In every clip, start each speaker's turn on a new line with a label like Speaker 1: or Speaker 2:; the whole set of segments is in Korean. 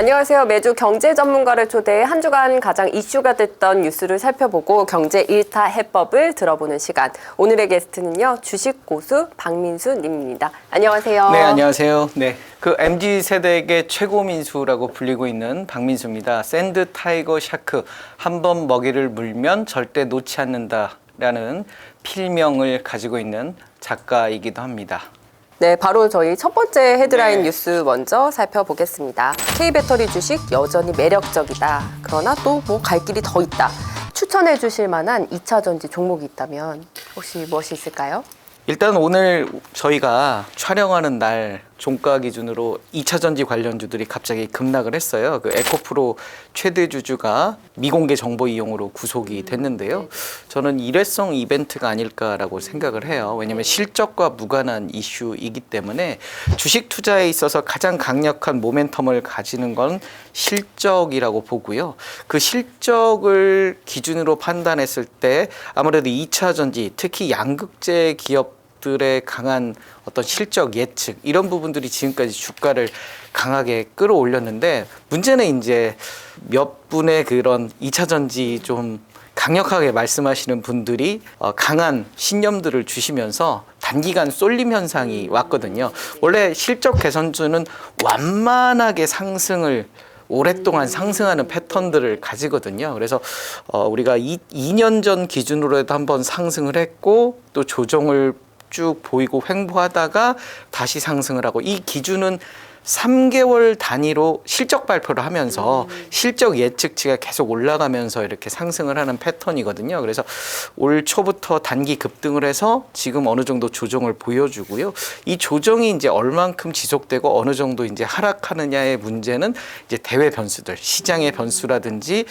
Speaker 1: 안녕하세요. 매주 경제 전문가를 초대해 한 주간 가장 이슈가 됐던 뉴스를 살펴보고 경제 일타 해법을 들어보는 시간. 오늘의 게스트는요. 주식 고수 박민수 님입니다. 안녕하세요.
Speaker 2: 네, 안녕하세요. 네. 그 MZ 세대의 최고 민수라고 불리고 있는 박민수입니다. 샌드 타이거 샤크, 한 번 먹이를 물면 절대 놓지 않는다라는 필명을 가지고 있는 작가이기도 합니다.
Speaker 1: 네, 바로 저희 첫 번째 헤드라인
Speaker 2: 네.
Speaker 1: 뉴스 먼저 살펴보겠습니다. K배터리 주식 여전히 매력적이다. 그러나 또 뭐 갈 길이 더 있다. 추천해 주실 만한 2차 전지 종목이 있다면 혹시 무엇이 있을까요?
Speaker 2: 일단 오늘 저희가 촬영하는 날 종가 기준으로 2차 전지 관련주들이 갑자기 급락을 했어요. 그 에코프로 최대 주주가 미공개 정보 이용으로 구속이 됐는데요. 저는 일회성 이벤트가 아닐까라고 생각을 해요. 왜냐하면 실적과 무관한 이슈이기 때문에 주식 투자에 있어서 가장 강력한 모멘텀을 가지는 건 실적이라고 보고요. 그 실적을 기준으로 판단했을 때 아무래도 2차 전지, 특히 양극재 기업들의 강한 어떤 실적 예측 이런 부분들이 지금까지 주가를 강하게 끌어올렸는데, 문제는 이제 몇 분의 그런 2차 전지 좀 강력하게 말씀하시는 분들이 강한 신념들을 주시면서 단기간 쏠림 현상이 왔거든요. 원래 실적 개선주는 완만하게 상승을 오랫동안 상승하는 패턴들을 가지거든요. 그래서 우리가 2년 전 기준으로 해도 한번 상승을 했고 또 조정을 쭉 보이고 횡보하다가 다시 상승을 하고, 이 기준은 3개월 단위로 실적 발표를 하면서 실적 예측치가 계속 올라가면서 이렇게 상승을 하는 패턴이거든요. 그래서 올 초부터 단기 급등을 해서 지금 어느 정도 조정을 보여주고요. 이 조정이 이제 얼만큼 지속되고 어느 정도 이제 하락하느냐의 문제는 이제 대외 변수들, 시장의 변수라든지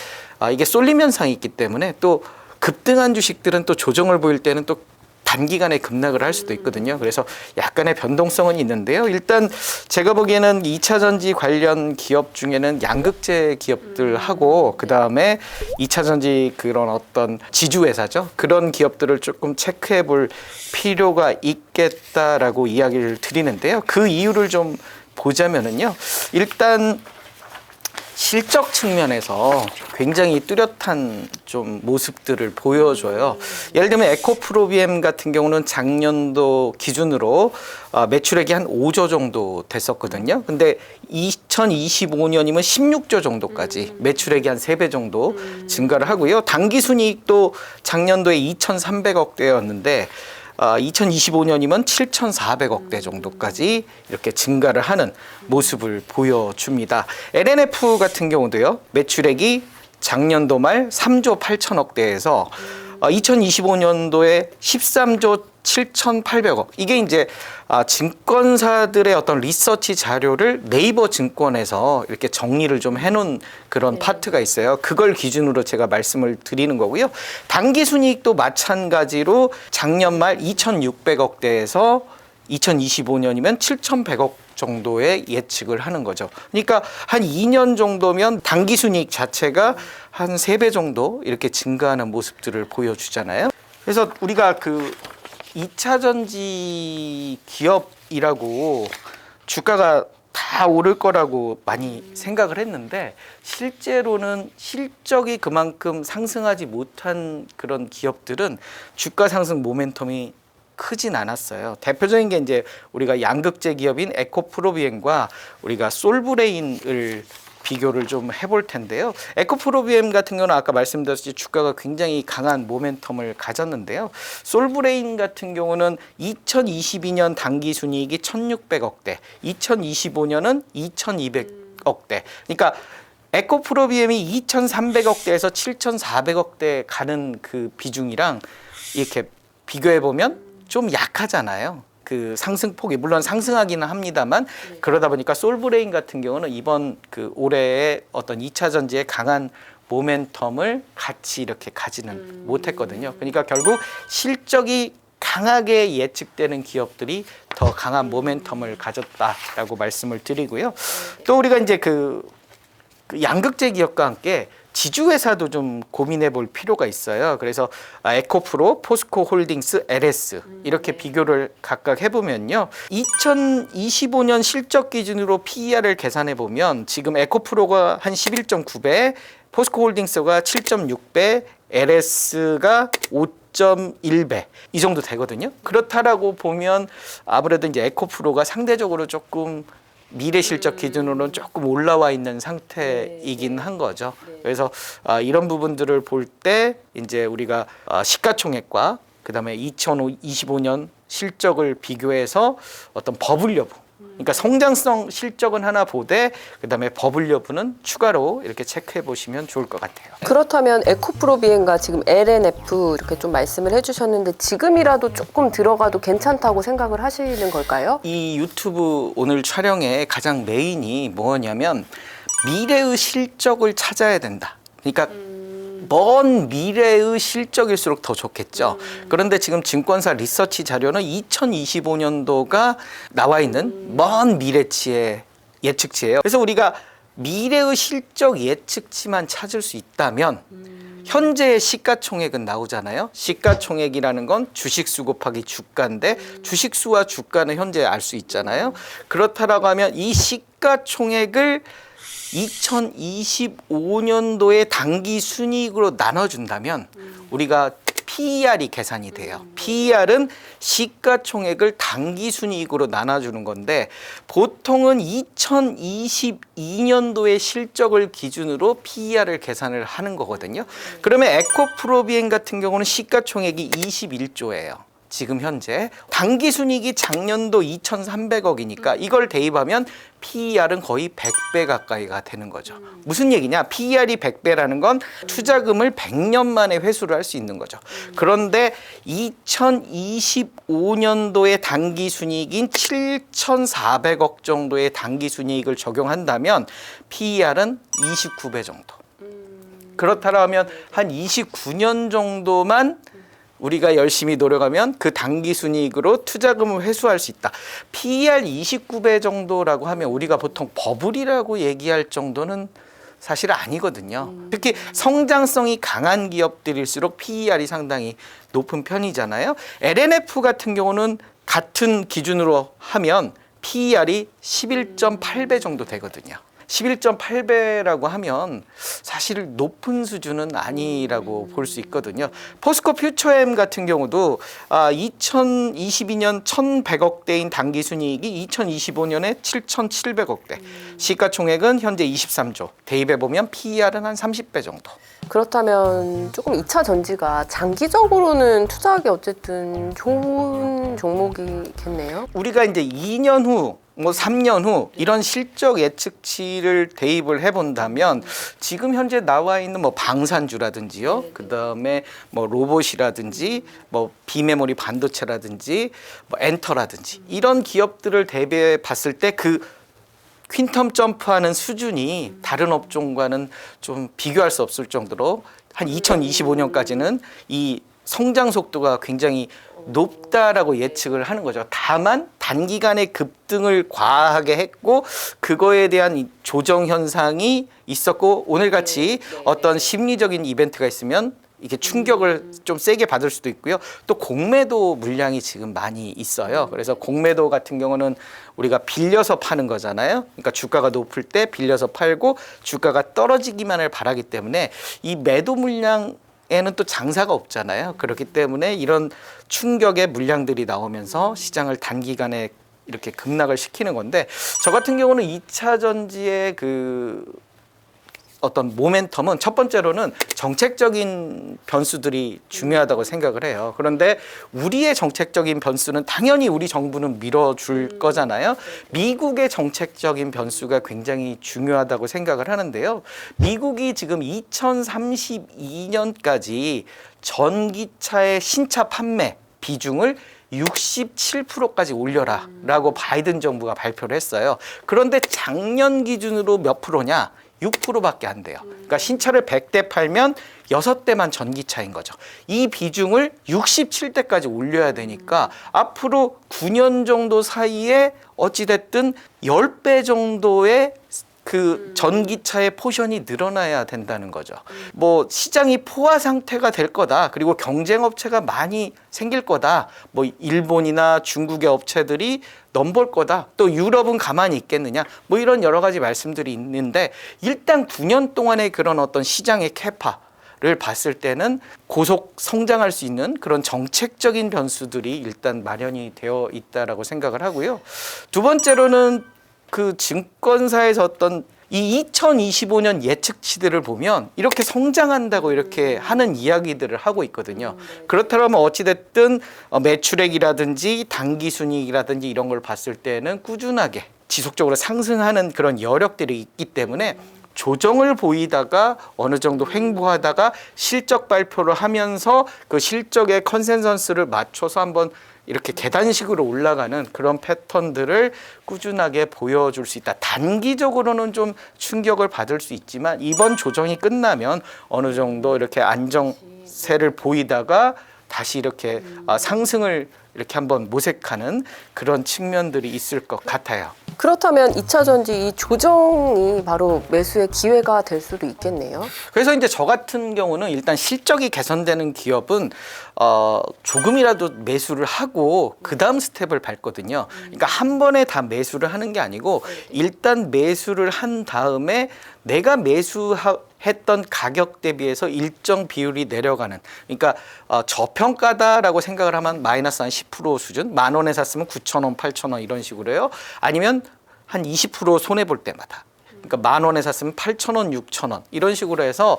Speaker 2: 이게 쏠림 현상이 있기 때문에, 또 급등한 주식들은 또 조정을 보일 때는 또 단기간에 급락을 할 수도 있거든요. 그래서 약간의 변동성은 있는데요. 일단 제가 보기에는 2차 전지 관련 기업 중에는 양극재 기업들하고 그다음에 2차 전지 그런 어떤 지주회사죠. 그런 기업들을 조금 체크해 볼 필요가 있겠다라고 이야기를 드리는데요. 그 이유를 좀 보자면은요. 일단 실적 측면에서 굉장히 뚜렷한 좀 모습들을 보여줘요. 예를 들면 에코프로비엠 같은 경우는 작년도 기준으로 매출액이 한 5조 정도 됐었거든요. 근데 2025년이면 16조 정도까지 매출액이 한 3배 정도 증가를 하고요. 당기순이익도 작년도에 2,300억대였는데 2025년이면 7,400억대 정도까지 이렇게 증가를 하는 모습을 보여줍니다. LNF 같은 경우도요. 매출액이 작년도 말 3조 8천억대에서 2025년도에 13조 7,800억. 이게 이제 증권사들의 어떤 리서치 자료를 네이버 증권에서 이렇게 정리를 좀 해놓은 그런 파트가 있어요. 그걸 기준으로 제가 말씀을 드리는 거고요. 당기순이익도 마찬가지로 작년 말 2,600억대에서 2025년이면 7,100억 정도의 예측을 하는 거죠. 그러니까 한 2년 정도면 당기순이익 자체가 한 3배 정도 이렇게 증가하는 모습들을 보여주잖아요. 그래서 우리가 그 2차 전지 기업이라고 주가가 다 오를 거라고 많이 생각을 했는데, 실제로는 실적이 그만큼 상승하지 못한 그런 기업들은 주가 상승 모멘텀이 크진 않았어요. 대표적인 게 이제 우리가 양극재 기업인 에코프로비엠과 우리가 솔브레인을 비교를 좀 해볼 텐데요. 에코프로비엠 같은 경우는 아까 말씀드렸듯이 주가가 굉장히 강한 모멘텀을 가졌는데요. 솔브레인 같은 경우는 2022년 당기순이익이 1,600억대, 2025년은 2,200억대. 그러니까 에코프로비엠이 2,300억대에서 7,400억대 가는 그 비중이랑 이렇게 비교해보면 좀 약하잖아요. 그 상승폭이 물론 상승하기는 합니다만, 그러다 보니까 솔브레인 같은 경우는 이번 그 올해의 어떤 2차 전지의 강한 모멘텀을 같이 이렇게 가지는 못했거든요. 그러니까 결국 실적이 강하게 예측되는 기업들이 더 강한 모멘텀을 가졌다라고 말씀을 드리고요. 또 우리가 이제 그 양극재 기업과 함께 지주회사도 좀 고민해 볼 필요가 있어요. 그래서 에코프로, 포스코 홀딩스, LS 이렇게 비교를 각각 해보면요. 2025년 실적 기준으로 PER을 계산해 보면 지금 에코프로가 한 11.9배, 포스코 홀딩스가 7.6배, LS가 5.1배 이 정도 되거든요. 그렇다라고 보면 아무래도 이제 에코프로가 상대적으로 조금 미래 실적 기준으로는 조금 올라와 있는 상태이긴 한 거죠. 그래서 이런 부분들을 볼 때 이제 우리가 시가총액과 그다음에 2025년 실적을 비교해서 어떤 버블 여부, 그러니까 성장성 실적은 하나 보되 그다음에 버블 여부는 추가로 이렇게 체크해 보시면 좋을 것 같아요.
Speaker 1: 그렇다면 에코프로 비행과 지금 LNF 이렇게 좀 말씀을 해주셨는데 지금이라도 조금 들어가도 괜찮다고 생각을 하시는 걸까요?
Speaker 2: 이 유튜브 오늘 촬영의 가장 메인이 뭐냐면 미래의 실적을 찾아야 된다. 그러니까 먼 미래의 실적일수록 더 좋겠죠. 그런데 지금 증권사 리서치 자료는 2025년도가 나와 있는 먼 미래치의 예측치예요. 그래서 우리가 미래의 실적 예측치만 찾을 수 있다면 현재의 시가총액은 나오잖아요. 시가총액이라는 건 주식수 곱하기 주가인데 주식수와 주가는 현재 알 수 있잖아요. 그렇다라고 하면 이 시가총액을 2025년도에 당기 순이익으로 나눠준다면 우리가 PER이 계산이 돼요. PER은 시가총액을 당기 순이익으로 나눠주는 건데 보통은 2022년도의 실적을 기준으로 PER을 계산을 하는 거거든요. 그러면 에코프로비행 같은 경우는 시가총액이 21조예요. 지금 현재 당기순이익이 작년도 2,300억이니까 이걸 대입하면 PER은 거의 100배 가까이가 되는 거죠. 무슨 얘기냐? PER이 100배라는 건 투자금을 100년 만에 회수를 할 수 있는 거죠. 그런데 2025년도의 당기순이익인 7,400억 정도의 당기순이익을 적용한다면 PER은 29배 정도. 그렇다면 한 29년 정도만 우리가 열심히 노력하면 그 당기순이익으로 투자금을 회수할 수 있다. PER 29배 정도라고 하면 우리가 보통 버블이라고 얘기할 정도는 사실 아니거든요. 특히 성장성이 강한 기업들일수록 PER이 상당히 높은 편이잖아요. LNF 같은 경우는 같은 기준으로 하면 PER이 11.8배 정도 되거든요. 11.8배라고 하면 사실 높은 수준은 아니라고 볼 수 있거든요. 포스코 퓨처엠 같은 경우도 2022년 1,100억대인 당기순이익이 2025년에 7,700억대. 시가총액은 현재 23조. 대입해보면 PER은 한 30배 정도.
Speaker 1: 그렇다면 조금 2차 전지가 장기적으로는 투자하기 어쨌든 좋은 종목이겠네요.
Speaker 2: 우리가 이제 2년 후 뭐 3년 후 이런 실적 예측치를 대입을 해본다면 지금 현재 나와 있는 뭐 방산주라든지요, 그 다음에 뭐 로봇이라든지 뭐 비메모리 반도체라든지 뭐 엔터라든지 이런 기업들을 대비해 봤을 때 그 퀸텀 점프하는 수준이 다른 업종과는 좀 비교할 수 없을 정도로 한 2025년까지는 이 성장 속도가 굉장히 높다라고 예측을 하는 거죠. 다만 단기간에 급등을 과하게 했고 그거에 대한 이 조정 현상이 있었고 오늘같이 어떤 심리적인 이벤트가 있으면 이게 충격을 좀 세게 받을 수도 있고요. 또 공매도 물량이 지금 많이 있어요. 그래서 공매도 같은 경우는 우리가 빌려서 파는 거잖아요. 그러니까 주가가 높을 때 빌려서 팔고 주가가 떨어지기만을 바라기 때문에 이 매도 물량 에는 또 장사가 없잖아요. 그렇기 때문에 이런 충격의 물량들이 나오면서 시장을 단기간에 이렇게 급락을 시키는 건데 저 같은 경우는 2차 전지의 그 어떤 모멘텀은 첫 번째로는 정책적인 변수들이 중요하다고 생각을 해요. 그런데 우리의 정책적인 변수는 당연히 우리 정부는 밀어줄 거잖아요. 미국의 정책적인 변수가 굉장히 중요하다고 생각을 하는데요. 미국이 지금 2032년까지 전기차의 신차 판매 비중을 67%까지 올려라 라고 바이든 정부가 발표를 했어요. 그런데 작년 기준으로 몇 프로냐? 6%밖에 안 돼요. 그러니까 신차를 100대 팔면 6대만 전기차인 거죠. 이 비중을 67대까지 올려야 되니까 앞으로 9년 정도 사이에 어찌됐든 10배 정도의 그 전기차의 포션이 늘어나야 된다는 거죠. 뭐 시장이 포화 상태가 될 거다. 그리고 경쟁 업체가 많이 생길 거다. 뭐 일본이나 중국의 업체들이 넘볼 거다. 또 유럽은 가만히 있겠느냐. 뭐 이런 여러 가지 말씀들이 있는데 일단 9년 동안의 그런 어떤 시장의 캐파를 봤을 때는 고속 성장할 수 있는 그런 정책적인 변수들이 일단 마련이 되어 있다라고 생각을 하고요. 두 번째로는 그 증권사에서 어떤 이 2025년 예측치들을 보면 이렇게 성장한다고 이렇게 하는 이야기들을 하고 있거든요. 그렇다면 어찌됐든 매출액이라든지 당기순이익이라든지 이런 걸 봤을 때는 꾸준하게 지속적으로 상승하는 그런 여력들이 있기 때문에 조정을 보이다가 어느 정도 횡보하다가 실적 발표를 하면서 그 실적의 컨센서스를 맞춰서 한번 이렇게 계단식으로 올라가는 그런 패턴들을 꾸준하게 보여줄 수 있다. 단기적으로는 좀 충격을 받을 수 있지만 이번 조정이 끝나면 어느 정도 이렇게 안정세를 보이다가 다시 이렇게 상승을 이렇게 한번 모색하는 그런 측면들이 있을 것 같아요.
Speaker 1: 그렇다면 2차 전지 이 조정이 바로 매수의 기회가 될 수도 있겠네요.
Speaker 2: 그래서 이제 저 같은 경우는 일단 실적이 개선되는 기업은 조금이라도 매수를 하고 그 다음 스텝을 밟거든요. 그러니까 한 번에 다 매수를 하는 게 아니고 일단 매수를 한 다음에 내가 매수했던 가격 대비해서 일정 비율이 내려가는, 그러니까 저평가다라고 생각을 하면 마이너스 한 10% 수준, 10,000원에 샀으면 9,000원, 8,000원 이런 식으로요. 아니면 한 20% 손해 볼 때마다. 그러니까 10,000원에 샀으면 8,000원, 6,000원 이런 식으로 해서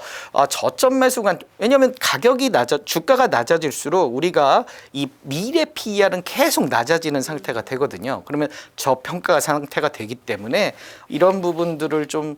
Speaker 2: 저점 매수가, 왜냐하면 가격이 주가가 낮아질수록 우리가 이 미래 PER은 계속 낮아지는 상태가 되거든요. 그러면 저평가 상태가 되기 때문에 이런 부분들을 좀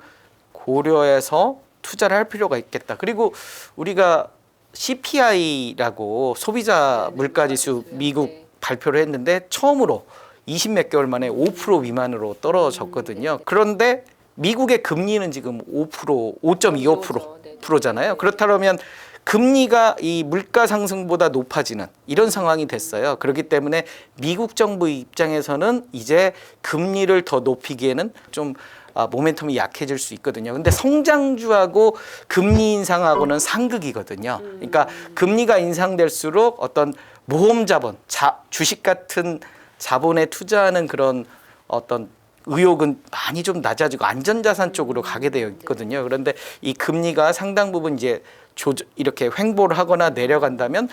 Speaker 2: 고려해서 투자를 할 필요가 있겠다. 그리고 우리가 CPI라고 소비자 물가지수 미국 발표를 했는데 처음으로 20몇 개월 만에 5% 미만으로 떨어졌거든요. 그런데 미국의 금리는 지금 5.25%잖아요. 그렇다면 금리가 이 물가 상승보다 높아지는 이런 상황이 됐어요. 그렇기 때문에 미국 정부 입장에서는 이제 금리를 더 높이기에는 좀 모멘텀이 약해질 수 있거든요. 근데 성장주하고 금리 인상하고는 상극이거든요. 그러니까 금리가 인상될수록 어떤 모험 자본, 주식 같은 자본에 투자하는 그런 어떤 의욕은 많이 좀 낮아지고 안전자산 쪽으로 가게 되어 있거든요. 그런데 이 금리가 상당 부분 이제 이렇게 횡보를 하거나 내려간다면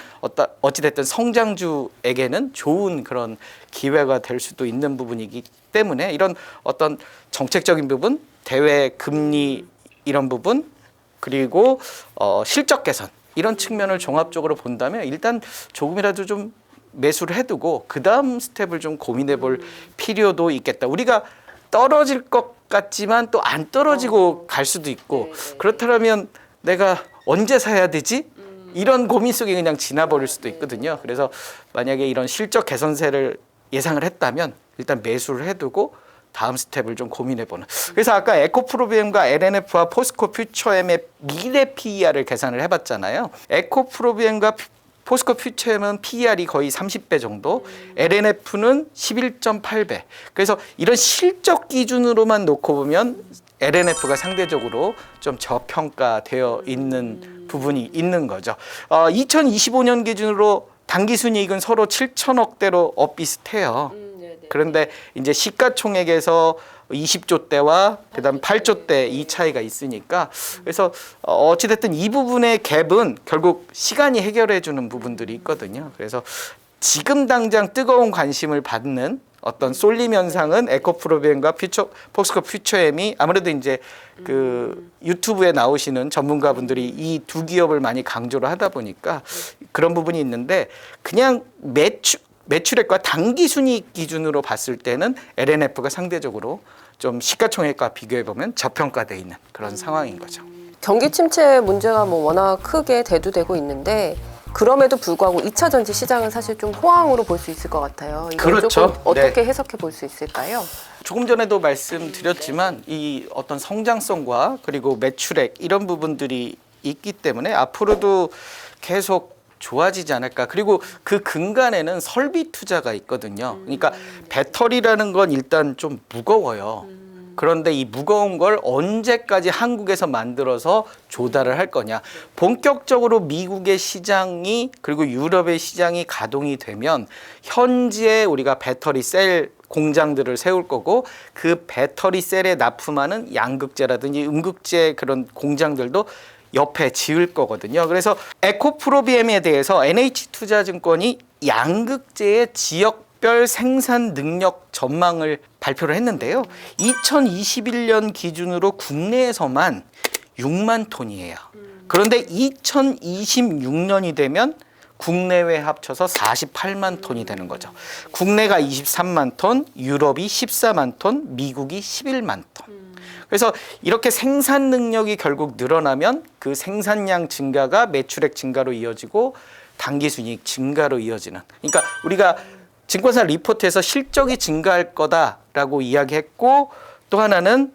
Speaker 2: 어찌됐든 성장주에게는 좋은 그런 기회가 될 수도 있는 부분이기 때문에 이런 어떤 정책적인 부분, 대외 금리 이런 부분, 그리고 실적 개선 이런 측면을 종합적으로 본다면 일단 조금이라도 좀 매수를 해두고 그 다음 스텝을 좀 고민해 볼 필요도 있겠다. 우리가 떨어질 것 같지만 또 안 떨어지고 갈 수도 있고 그렇다면 내가 언제 사야 되지? 이런 고민 속에 그냥 지나버릴 수도 있거든요. 그래서 만약에 이런 실적 개선세를 예상을 했다면 일단 매수를 해두고 다음 스텝을 좀 고민해보는. 그래서 아까 에코프로비엠과 LNF와 포스코 퓨처엠의 미래 PER을 계산을 해봤잖아요. 에코프로비엠과 포스코 퓨처엠은 PER이 거의 30배 정도, LNF는 11.8배. 그래서 이런 실적 기준으로만 놓고 보면 LNF가 상대적으로 좀 저평가되어 있는 부분이 있는 거죠. 2025년 기준으로 당기순이익은 서로 7천억대로 비슷해요. 그런데 이제 시가총액에서 20조 대와 그다음 8조 대 이 차이가 있으니까 그래서 어찌됐든 이 부분의 갭은 결국 시간이 해결해 주는 부분들이 있거든요. 그래서 지금 당장 뜨거운 관심을 받는 어떤 쏠림 현상은 에코프로비엠과 포스코 퓨처엠이 아무래도 이제 그 유튜브에 나오시는 전문가분들이 이 두 기업을 많이 강조를 하다 보니까 그런 부분이 있는데 그냥 매출액과 당기순이익 기준으로 봤을 때는 LNF가 상대적으로 좀 시가총액과 비교해 보면 저평가돼 있는 그런 상황인 거죠.
Speaker 1: 경기 침체 문제가 뭐 워낙 크게 대두되고 있는데 그럼에도 불구하고 2차 전지 시장은 사실 좀 호황으로 볼 수 있을 것 같아요. 이걸
Speaker 2: 그렇죠.
Speaker 1: 조금 어떻게
Speaker 2: 네.
Speaker 1: 해석해 볼 수 있을까요?
Speaker 2: 조금 전에도 말씀드렸지만 이 어떤 성장성과 그리고 매출액 이런 부분들이 있기 때문에 앞으로도 계속 좋아지지 않을까. 그리고 그 근간에는 설비 투자가 있거든요. 그러니까 배터리라는 건 일단 좀 무거워요. 그런데 이 무거운 걸 언제까지 한국에서 만들어서 조달을 할 거냐. 본격적으로 미국의 시장이 그리고 유럽의 시장이 가동이 되면 현지에 우리가 배터리 셀 공장들을 세울 거고 그 배터리 셀에 납품하는 양극재라든지 음극재 그런 공장들도 옆에 지을 거거든요. 그래서 에코프로비엠에 대해서 NH투자증권이 양극재의 지역별 생산 능력 전망을 발표를 했는데요. 2021년 기준으로 국내에서만 6만 톤이에요. 그런데 2026년이 되면 국내외 합쳐서 48만 톤이 되는 거죠. 국내가 23만 톤, 유럽이 14만 톤, 미국이 11만 톤. 그래서 이렇게 생산 능력이 결국 늘어나면 그 생산량 증가가 매출액 증가로 이어지고 당기순이익 증가로 이어지는. 그러니까 우리가 증권사 리포트에서 실적이 증가할 거다라고 이야기했고 또 하나는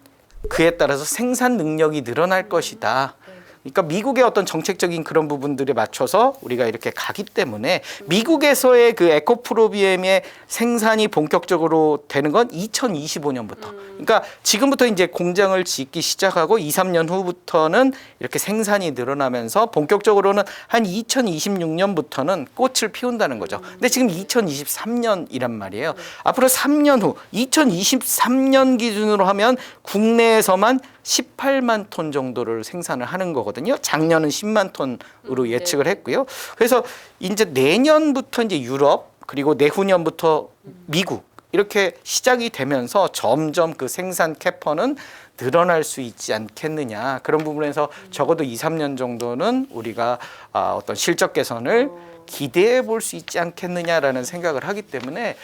Speaker 2: 그에 따라서 생산 능력이 늘어날 것이다. 그러니까 미국의 어떤 정책적인 그런 부분들에 맞춰서 우리가 이렇게 가기 때문에 미국에서의 그 에코프로비엠의 생산이 본격적으로 되는 건 2025년부터. 그러니까 지금부터 이제 공장을 짓기 시작하고 2, 3년 후부터는 이렇게 생산이 늘어나면서 본격적으로는 한 2026년부터는 꽃을 피운다는 거죠. 근데 지금 2023년이란 말이에요. 앞으로 3년 후 2023년 기준으로 하면 국내에서만 18만 톤 정도를 생산을 하는 거거든요. 작년은 10만 톤으로 예측을 했고요. 그래서 이제 내년부터 이제 유럽 그리고 내후년부터 미국 이렇게 시작이 되면서 점점 그 생산 캐퍼는 늘어날 수 있지 않겠느냐. 그런 부분에서 적어도 2, 3년 정도는 우리가 어떤 실적 개선을 기대해 볼 수 있지 않겠느냐라는 생각을 하기 때문에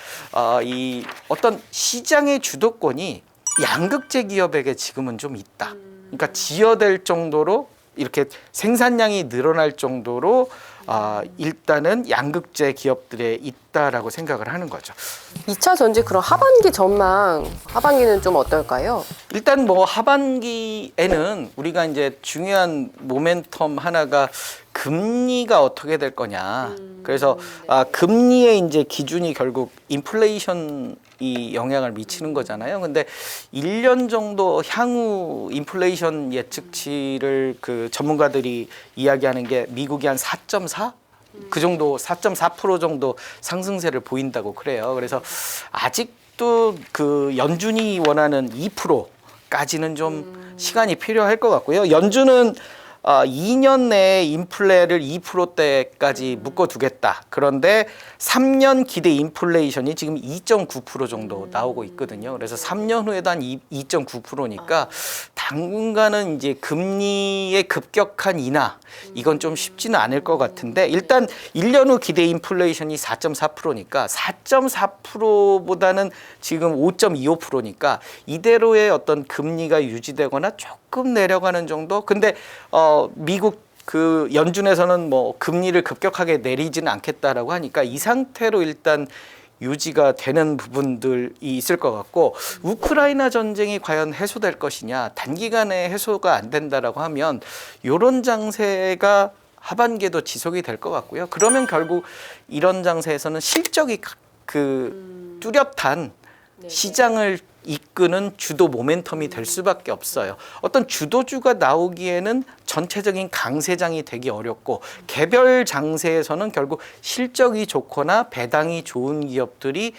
Speaker 2: 이 어떤 시장의 주도권이 양극재 기업에게 지금은 좀 있다. 그러니까 지어될 정도로 이렇게 생산량이 늘어날 정도로 일단은 양극재 기업들에 있다라고 생각을 하는 거죠.
Speaker 1: 2차 전지 그럼 하반기 전망, 하반기는 좀 어떨까요?
Speaker 2: 일단 뭐 하반기에는 우리가 이제 중요한 모멘텀 하나가 금리가 어떻게 될 거냐. 그래서 금리의 이제 기준이 결국 인플레이션이 영향을 미치는 거잖아요. 근데 1년 정도 향후 인플레이션 예측치를 그 전문가들이 이야기하는 게 미국이 한 4.4? 그 정도 4.4% 정도 상승세를 보인다고 그래요. 그래서 아직도 그 연준이 원하는 2%까지는 좀 시간이 필요할 것 같고요. 연준은 2년 내에 인플레를 2%대까지 묶어두겠다. 그런데 3년 기대 인플레이션이 지금 2.9% 정도 나오고 있거든요. 그래서 3년 후에도 한 2.9%니까 당분간은 이제 금리의 급격한 인하 이건 좀 쉽지는 않을 것 같은데 일단 1년 후 기대 인플레이션이 4.4%니까 4.4%보다는 지금 5.25%니까 이대로의 어떤 금리가 유지되거나 조금 내려가는 정도. 근데 미국 그 연준에서는 뭐 금리를 급격하게 내리지는 않겠다라고 하니까 이 상태로 일단 유지가 되는 부분들이 있을 것 같고 우크라이나 전쟁이 과연 해소될 것이냐 단기간에 해소가 안 된다라고 하면 이런 장세가 하반기에도 지속이 될 것 같고요. 그러면 결국 이런 장세에서는 실적이 그 뚜렷한 시장을 이끄는 주도 모멘텀이 될 수밖에 없어요. 어떤 주도주가 나오기에는 전체적인 강세장이 되기 어렵고 개별 장세에서는 결국 실적이 좋거나 배당이 좋은 기업들이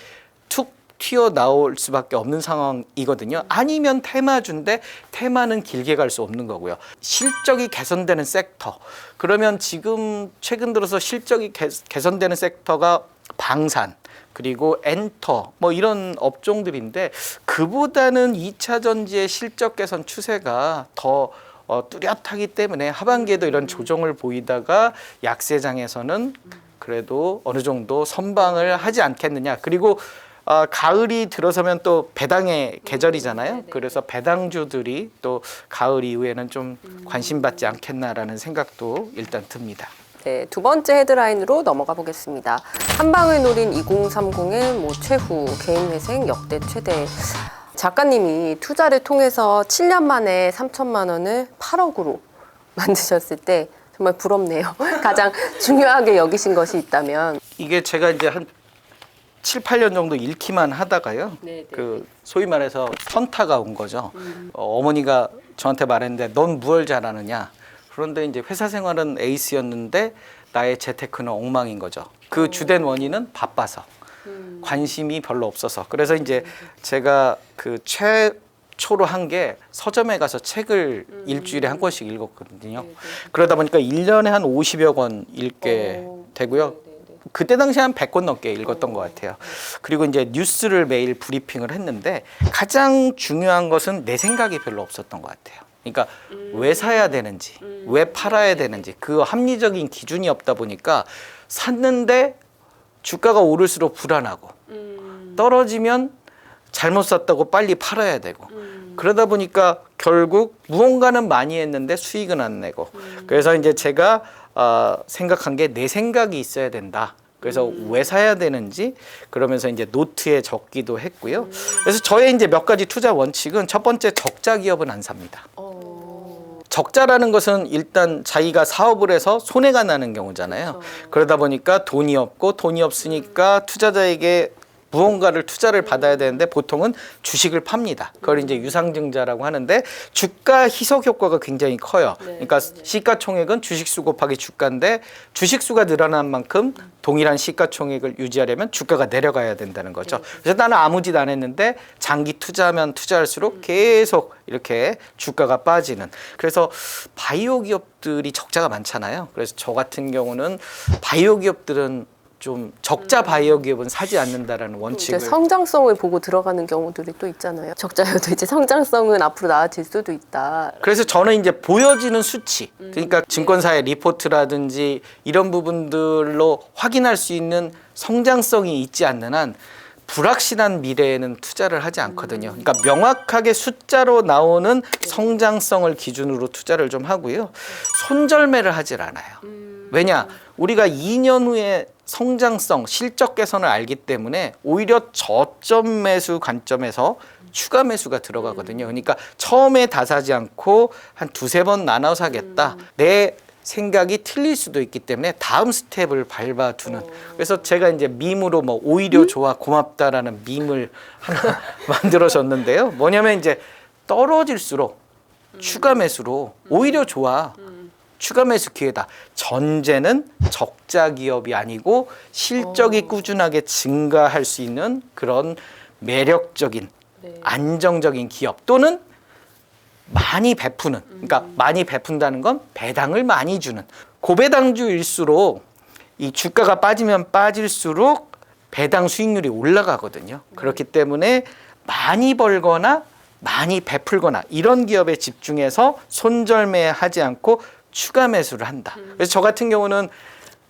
Speaker 2: 툭 튀어나올 수밖에 없는 상황이거든요. 아니면 테마주인데 테마는 길게 갈 수 없는 거고요. 실적이 개선되는 섹터. 그러면 지금 최근 들어서 실적이 개선되는 섹터가 방산 그리고 엔터 뭐 이런 업종들인데 그보다는 2차 전지의 실적 개선 추세가 더 뚜렷하기 때문에 하반기에도 이런 조정을 보이다가 약세장에서는 그래도 어느 정도 선방을 하지 않겠느냐. 그리고 가을이 들어서면 또 배당의 계절이잖아요. 그래서 배당주들이 또 가을 이후에는 좀 관심받지 않겠나라는 생각도 일단 듭니다.
Speaker 1: 네, 두 번째 헤드라인으로 넘어가 보겠습니다. 한방을 노린 2030의 뭐 최후 개인 회생 역대 최대. 작가님이 투자를 통해서 7년 만에 3천만 원을 8억으로 만드셨을 때 정말 부럽네요. 가장 중요하게 여기신 것이 있다면
Speaker 2: 이게 제가 이제 한 7, 8년 정도 잃기만 하다가요.
Speaker 1: 네,
Speaker 2: 그 소위 말해서 현타가 온 거죠. 어머니가 저한테 말했는데 넌 무얼 잘하느냐. 그런데 이제 회사 생활은 에이스였는데 나의 재테크는 엉망인 거죠. 그 주된 원인은 바빠서. 관심이 별로 없어서. 그래서 이제 제가 그 최초로 한 게 서점에 가서 책을 일주일에 한 권씩 읽었거든요. 그러다 보니까 1년에 한 50여 권 읽게 되고요. 그때 당시에 한 100권 넘게 읽었던 것 같아요. 그리고 이제 뉴스를 매일 브리핑을 했는데 가장 중요한 것은 내 생각이 별로 없었던 것 같아요. 그러니까 왜 사야 되는지, 왜 팔아야 되는지 그 합리적인 기준이 없다 보니까 샀는데 주가가 오를수록 불안하고 떨어지면 잘못 샀다고 빨리 팔아야 되고 그러다 보니까 결국 무언가는 많이 했는데 수익은 안 내고 그래서 이제 제가 생각한 게 내 생각이 있어야 된다. 그래서 왜 사야 되는지 그러면서 이제 노트에 적기도 했고요. 그래서 저의 이제 몇 가지 투자 원칙은 첫 번째 적자 기업은 안 삽니다. 적자라는 것은 일단 자기가 사업을 해서 손해가 나는 경우잖아요. 그러다 보니까 돈이 없고 돈이 없으니까 투자자에게 무언가를 투자를 받아야 되는데 보통은 주식을 팝니다. 그걸 이제 유상증자라고 하는데 주가 희석 효과가 굉장히 커요. 그러니까 시가총액은 주식수 곱하기 주가인데 주식수가 늘어난 만큼 동일한 시가총액을 유지하려면 주가가 내려가야 된다는 거죠. 그래서 나는 아무 짓 안 했는데 장기 투자하면 투자할수록 계속 이렇게 주가가 빠지는. 그래서 바이오 기업들이 적자가 많잖아요. 그래서 저 같은 경우는 바이오 기업들은 좀 적자 바이오 기업은 사지 않는다라는 원칙을.
Speaker 1: 이제 성장성을 보고 들어가는 경우들이 또 있잖아요. 적자여도 이제 성장성은 앞으로 나아질 수도 있다.
Speaker 2: 그래서 저는 이제 보여지는 수치, 그러니까 증권사의 리포트라든지 이런 부분들로 확인할 수 있는 성장성이 있지 않는 한 불확실한 미래에는 투자를 하지 않거든요. 그러니까 명확하게 숫자로 나오는 성장성을 기준으로 투자를 좀 하고요. 손절매를 하질 않아요. 왜냐? 우리가 2년 후에 성장성, 실적 개선을 알기 때문에 오히려 저점 매수 관점에서 추가 매수가 들어가거든요. 그러니까 처음에 다 사지 않고 한 두세 번 나눠 사겠다. 내 생각이 틀릴 수도 있기 때문에 다음 스텝을 밟아두는. 그래서 제가 이제 밈으로 뭐 오히려 좋아 고맙다라는 밈을 하나 만들어줬는데요. 뭐냐면 이제 떨어질수록 추가 매수로 오히려 좋아. 추가 매수 기회다. 전제는 적자 기업이 아니고 실적이 꾸준하게 증가할 수 있는 그런 매력적인 안정적인 기업 또는 많이 베푸는, 그러니까 많이 베푼다는 건 배당을 많이 주는 고배당주일수록 이 주가가 빠지면 빠질수록 배당 수익률이 올라가거든요. 그렇기 때문에 많이 벌거나 많이 베풀거나 이런 기업에 집중해서 손절매하지 않고 추가 매수를 한다. 그래서 저 같은 경우는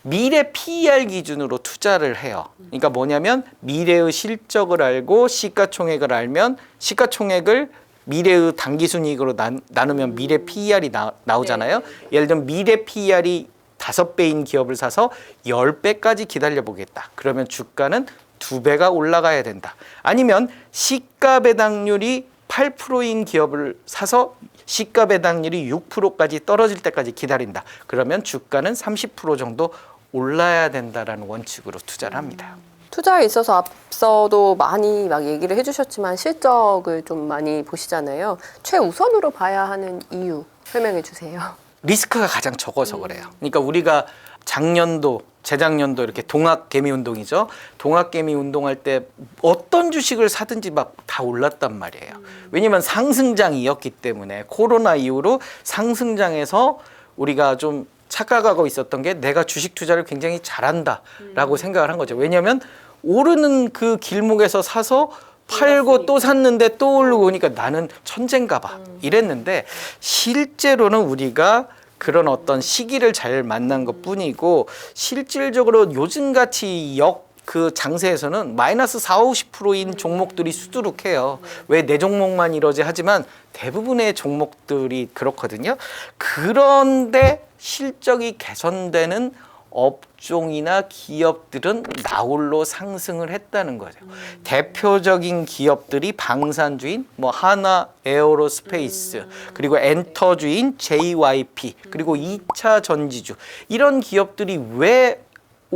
Speaker 2: 미래 PER 기준으로 투자를 해요. 그러니까 뭐냐면 미래의 실적을 알고 시가총액을 알면 시가총액을 미래의 당기순이익으로 나누면 미래 PER이 나오잖아요. 예를 들면 미래 PER이 5배인 기업을 사서 10배까지 기다려보겠다. 그러면 주가는 2배가 올라가야 된다. 아니면 시가 배당률이 8%인 기업을 사서 시가 배당률이 6%까지 떨어질 때까지 기다린다. 그러면 주가는 30% 정도 올라야 된다라는 원칙으로 투자를 합니다.
Speaker 1: 투자에 있어서 앞서도 많이 막 얘기를 해주셨지만 실적을 좀 많이 보시잖아요. 최우선으로 봐야 하는 이유 설명해 주세요.
Speaker 2: 리스크가 가장 적어서 그래요. 그러니까 우리가 작년도, 재작년도 이렇게 동학개미 운동이죠. 동학개미 운동할 때 어떤 주식을 사든지 막 다 올랐단 말이에요. 왜냐면 상승장이었기 때문에 코로나 이후로 상승장에서 우리가 좀 착각하고 있었던 게 내가 주식 투자를 굉장히 잘한다라고 생각을 한 거죠. 왜냐하면 오르는 그 길목에서 사서 팔고 또 샀는데 또 오르고 오니까 나는 천재인가 봐 이랬는데 실제로는 우리가 그런 어떤 시기를 잘 만난 것 뿐이고 실질적으로 요즘같이 그 장세에서는 마이너스 40, 50%인 종목들이 수두룩해요. 왜 내 종목만 이러지 하지만 대부분의 종목들이 그렇거든요. 그런데 실적이 개선되는 업종이나 기업들은 나홀로 상승을 했다는 거죠. 대표적인 기업들이 방산주인 뭐 하나 에어로스페이스 그리고 엔터주인 JYP 그리고 2차 전지주 이런 기업들이 왜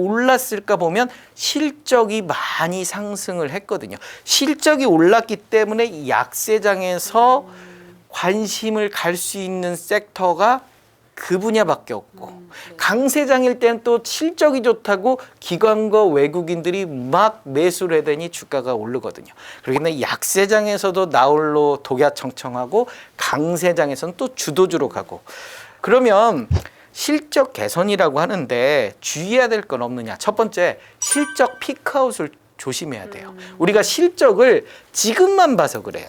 Speaker 2: 올랐을까 보면 실적이 많이 상승을 했거든요. 실적이 올랐기 때문에 이 약세장에서 관심을 갈 수 있는 섹터가 그 분야밖에 없고 강세장일 때는 또 실적이 좋다고 기관과 외국인들이 막 매수를 하더니 주가가 오르거든요. 그렇기 때문에 약세장에서도 나홀로 독야청청하고 강세장에서는 또 주도주로 가고 그러면 실적 개선이라고 하는데 주의해야 될 건 없느냐. 첫 번째, 실적 피크아웃을 조심해야 돼요. 우리가 실적을 지금만 봐서 그래요.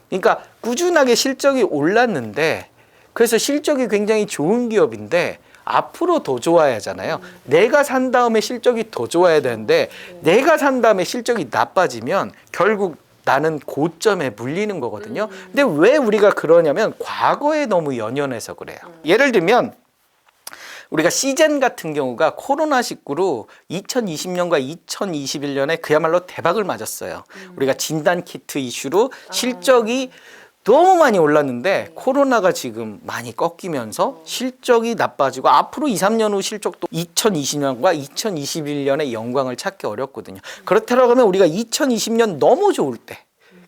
Speaker 2: 그러니까 꾸준하게 실적이 올랐는데 그래서 실적이 굉장히 좋은 기업인데 앞으로 더 좋아야 하잖아요. 내가 산 다음에 실적이 더 좋아야 되는데 내가 산 다음에 실적이 나빠지면 결국 나는 고점에 물리는 거거든요. 근데 왜 우리가 그러냐면 과거에 너무 연연해서 그래요. 예를 들면 우리가 시젠 같은 경우가 코로나19로 2020년과 2021년에 그야말로 대박을 맞았어요. 우리가 진단키트 이슈로 실적이 너무 많이 올랐는데 코로나가 지금 많이 꺾이면서 실적이 나빠지고 앞으로 2, 3년 후 실적도 2020년과 2021년의 영광을 찾기 어렵거든요. 그렇다고 하면 우리가 2020년 너무 좋을 때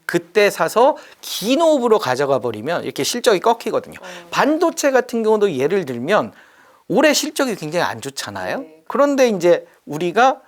Speaker 2: 그때 사서 긴 호흡으로 가져가 버리면 이렇게 실적이 꺾이거든요. 반도체 같은 경우도 예를 들면 올해 실적이 굉장히 안 좋잖아요. 그런데 이제 우리가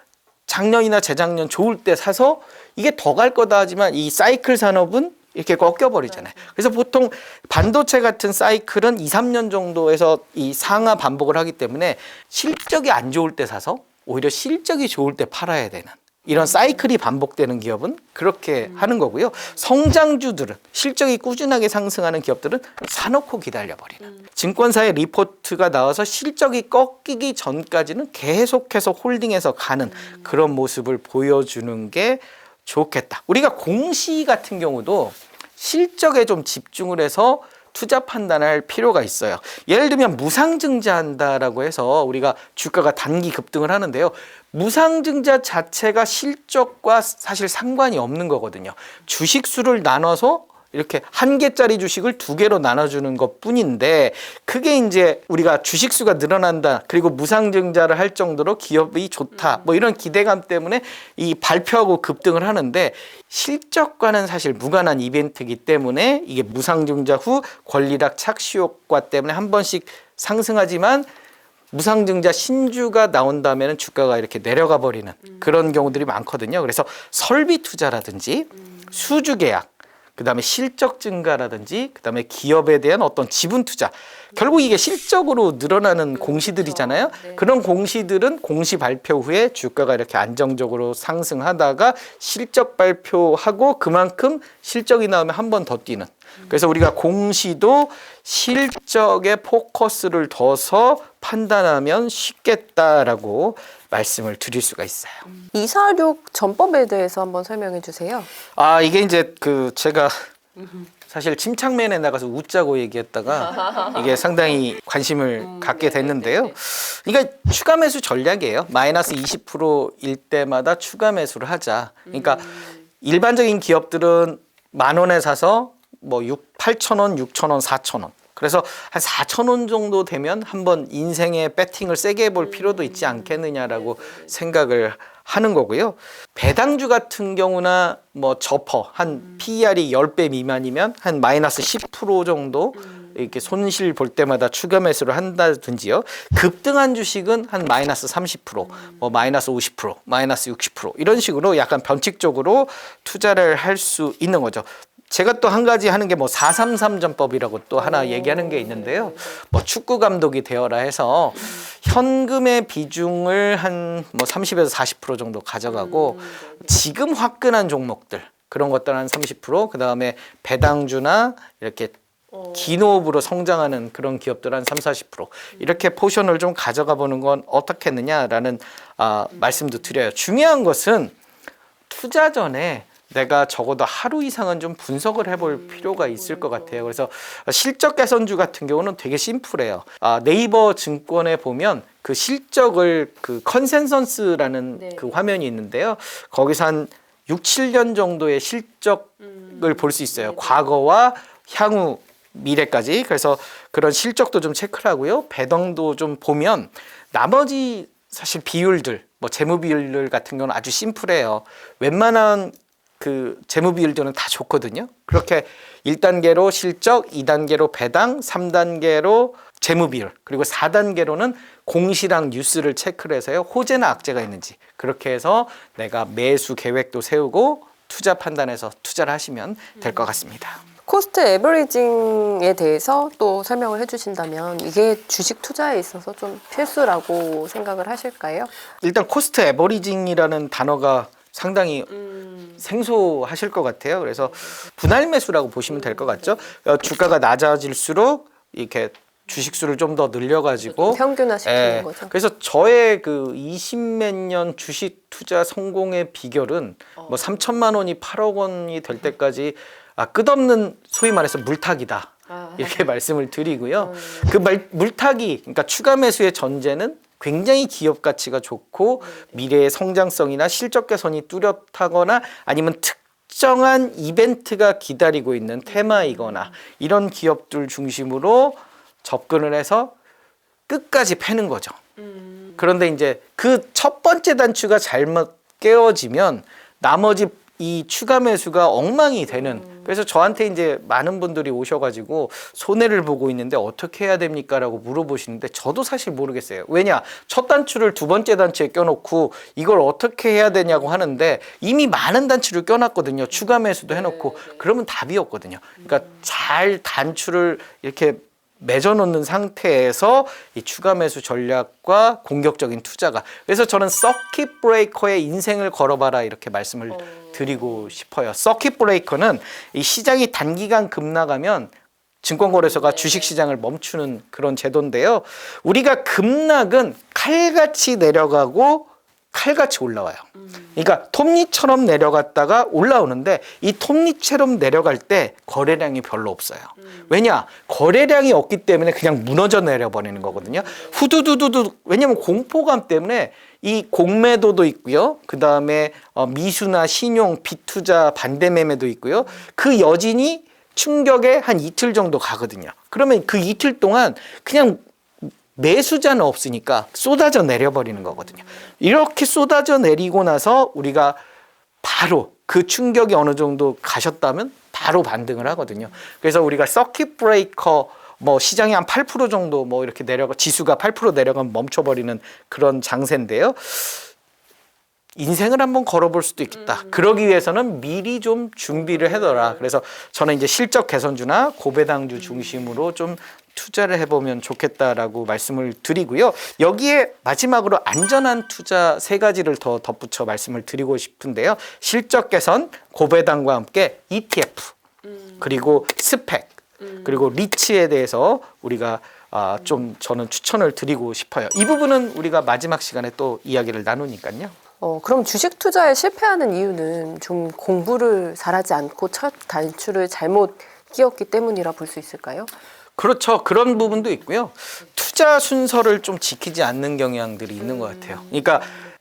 Speaker 2: 작년이나 재작년 좋을 때 사서 이게 더 갈 거다 하지만 이 사이클 산업은 이렇게 꺾여버리잖아요. 그래서 보통 반도체 같은 사이클은 2, 3년 정도에서 이 상하 반복을 하기 때문에 실적이 안 좋을 때 사서 오히려 실적이 좋을 때 팔아야 되는 이런 사이클이 반복되는 기업은 그렇게 하는 거고요. 성장주들은 실적이 꾸준하게 상승하는 기업들은 사놓고 기다려버리는 증권사의 리포트가 나와서 실적이 꺾이기 전까지는 계속해서 홀딩해서 가는 그런 모습을 보여주는 게 좋겠다. 우리가 공시 같은 경우도 실적에 좀 집중을 해서 투자 판단을 할 필요가 있어요. 예를 들면 무상증자한다라고 해서 우리가 주가가 단기 급등을 하는데요. 무상증자 자체가 실적과 사실 상관이 없는 거거든요. 주식수를 나눠서 이렇게 한 개짜리 주식을 두 개로 나눠주는 것 뿐인데 그게 이제 우리가 주식수가 늘어난다 그리고 무상증자를 할 정도로 기업이 좋다 뭐 이런 기대감 때문에 이 발표하고 급등을 하는데 실적과는 사실 무관한 이벤트이기 때문에 이게 무상증자 후 권리락 착시 효과 때문에 한 번씩 상승하지만 무상증자 신주가 나온다면 주가가 이렇게 내려가 버리는 그런 경우들이 많거든요. 그래서 설비 투자라든지 수주 계약 그다음에 실적 증가라든지 그다음에 기업에 대한 어떤 지분 투자 결국 이게 실적으로 늘어나는 공시들이잖아요. 그런 공시들은 공시 발표 후에 주가가 이렇게 안정적으로 상승하다가 실적 발표하고 그만큼 실적이 나오면 한 번 더 뛰는 그래서 우리가 공시도 실적에 포커스를 둬서 판단하면 쉽겠다라고 말씀을 드릴 수가 있어요.
Speaker 1: 246 전법에 대해서 한번 설명해 주세요.
Speaker 2: 아, 이게 이제 그 제가 사실 침착맨에 나가서 웃자고 얘기했다가 이게 상당히 관심을 갖게 됐는데요. 그러니까 추가 매수 전략이에요. 마이너스 20%일 때마다 추가 매수를 하자. 그러니까 일반적인 기업들은 10,000원에 사서 뭐 8,000원, 6,000원, 4,000원. 그래서 한 4,000원 정도 되면 한번 인생의 배팅을 세게 해볼 필요도 있지 않겠느냐라고 생각을 하는 거고요. 배당주 같은 경우나 뭐 저퍼 한 PER이 10배 미만이면 한 마이너스 10% 정도 이렇게 손실 볼 때마다 추가 매수를 한다든지요. 급등한 주식은 한 마이너스 30%, 뭐 마이너스 50%, 마이너스 60% 이런 식으로 약간 변칙적으로 투자를 할 수 있는 거죠. 제가 또 한 가지 하는 게 뭐 433 전법이라고 또 하나 얘기하는 게 있는데요. 뭐 축구 감독이 되어라 해서 현금의 비중을 한 뭐 30에서 40% 정도 가져가고 지금 화끈한 종목들 그런 것들 한 30%, 그다음에 배당주나 이렇게 긴 호흡으로 성장하는 그런 기업들 한 30, 40% 이렇게 포션을 좀 가져가 보는 건 어떻겠느냐라는 말씀도 드려요. 중요한 것은 투자 전에 내가 적어도 하루 이상은 좀 분석을 해볼 필요가 있을 것 같아요. 그래서 실적 개선주 같은 경우는 되게 심플해요. 네이버 증권에 보면 그 실적을 그 컨센서스라는 그 화면이 있는데요. 거기서 한 6, 7년 정도의 실적을 볼 수 있어요. 과거와 향후 미래까지. 그래서 그런 실적도 좀 체크를 하고요. 배당도 좀 보면 나머지 사실 비율들 뭐 재무 비율 같은 경우는 아주 심플해요. 웬만한 그 재무 비율들은 다 좋거든요. 그렇게 1단계로 실적, 2단계로 배당, 3단계로 재무 비율, 그리고 4단계로는 공시랑 뉴스를 체크를 해서요. 호재나 악재가 있는지 그렇게 해서 내가 매수 계획도 세우고 투자 판단해서 투자를 하시면 될 것 같습니다.
Speaker 1: 코스트 에버리징에 대해서 또 설명을 해주신다면 이게 주식 투자에 있어서 좀 필수라고 생각을 하실까요?
Speaker 2: 일단 코스트 에버리징이라는 단어가 상당히 생소하실 것 같아요. 그래서 분할 매수라고 보시면 될 것 같죠. 주가가 낮아질수록 이렇게 주식수를 좀 더 늘려가지고
Speaker 1: 평균화시키는 거죠.
Speaker 2: 그래서 저의 그 20몇 년 주식 투자 성공의 비결은 뭐 3천만 원이 8억 원이 될 때까지 끝없는 소위 말해서 물타기다. 이렇게 말씀을 드리고요. 그 물타기, 그러니까 추가 매수의 전제는 굉장히 기업 가치가 좋고 미래의 성장성이나 실적 개선이 뚜렷하거나 아니면 특정한 이벤트가 기다리고 있는 테마이거나 이런 기업들 중심으로 접근을 해서 끝까지 패는 거죠. 그런데 이제 그 첫 번째 단추가 잘못 깨어지면 나머지 이 추가 매수가 엉망이 되는. 그래서 저한테 이제 많은 분들이 오셔가지고 손해를 보고 있는데 어떻게 해야 됩니까? 라고 물어보시는데 저도 사실 모르겠어요. 왜냐? 첫 단추를 두 번째 단추에 껴놓고 이걸 어떻게 해야 되냐고 하는데 이미 많은 단추를 껴놨거든요. 추가 매수도 해놓고. 그러면 답이 없거든요. 그러니까 잘 단추를 이렇게 맺어놓는 상태에서 이 추가 매수 전략과 공격적인 투자가. 그래서 저는 서킷 브레이커의 인생을 걸어봐라 이렇게 말씀을 드리고 싶어요. 서킷 브레이커는 이 시장이 단기간 급락하면 증권거래소가 주식시장을 멈추는 그런 제도인데요. 우리가 급락은 칼같이 내려가고 칼같이 올라와요. 그러니까 톱니처럼 내려갔다가 올라오는데 이 톱니처럼 내려갈 때 거래량이 별로 없어요. 왜냐? 거래량이 없기 때문에 그냥 무너져 내려버리는 거거든요. 후두두두두. 왜냐면 공포감 때문에 이 공매도도 있고요. 그 다음에 미수나 신용, 빚투자, 반대매매도 있고요. 그 여진이 충격에 한 이틀 정도 가거든요. 그러면 그 이틀 동안 그냥 매수자는 없으니까 쏟아져 내려버리는 거거든요. 이렇게 쏟아져 내리고 나서 우리가 바로 그 충격이 어느 정도 가셨다면 바로 반등을 하거든요. 그래서 우리가 서킷 브레이커 뭐 시장이 한 8% 정도 뭐 이렇게 내려가 지수가 8% 내려가면 멈춰버리는 그런 장세인데요. 인생을 한번 걸어볼 수도 있겠다. 그러기 위해서는 미리 좀 준비를 해둬라. 그래서 저는 이제 실적 개선주나 고배당주 중심으로 좀 투자를 해보면 좋겠다라고 말씀을 드리고요. 여기에 마지막으로 안전한 투자 3가지를 더 덧붙여 말씀을 드리고 싶은데요. 실적 개선, 고배당과 함께 ETF, 그리고 스펙, 그리고 리츠에 대해서 우리가 좀 저는 추천을 드리고 싶어요. 이 부분은 우리가 마지막 시간에 또 이야기를 나누니까요.
Speaker 1: 그럼 주식 투자에 실패하는 이유는 좀 공부를 잘하지 않고 첫 단추를 잘못 끼웠기 때문이라 볼 수 있을까요?
Speaker 2: 그렇죠. 그런 부분도 있고요. 투자 순서를 좀 지키지 않는 경향들이 있는 것 같아요. 그러니까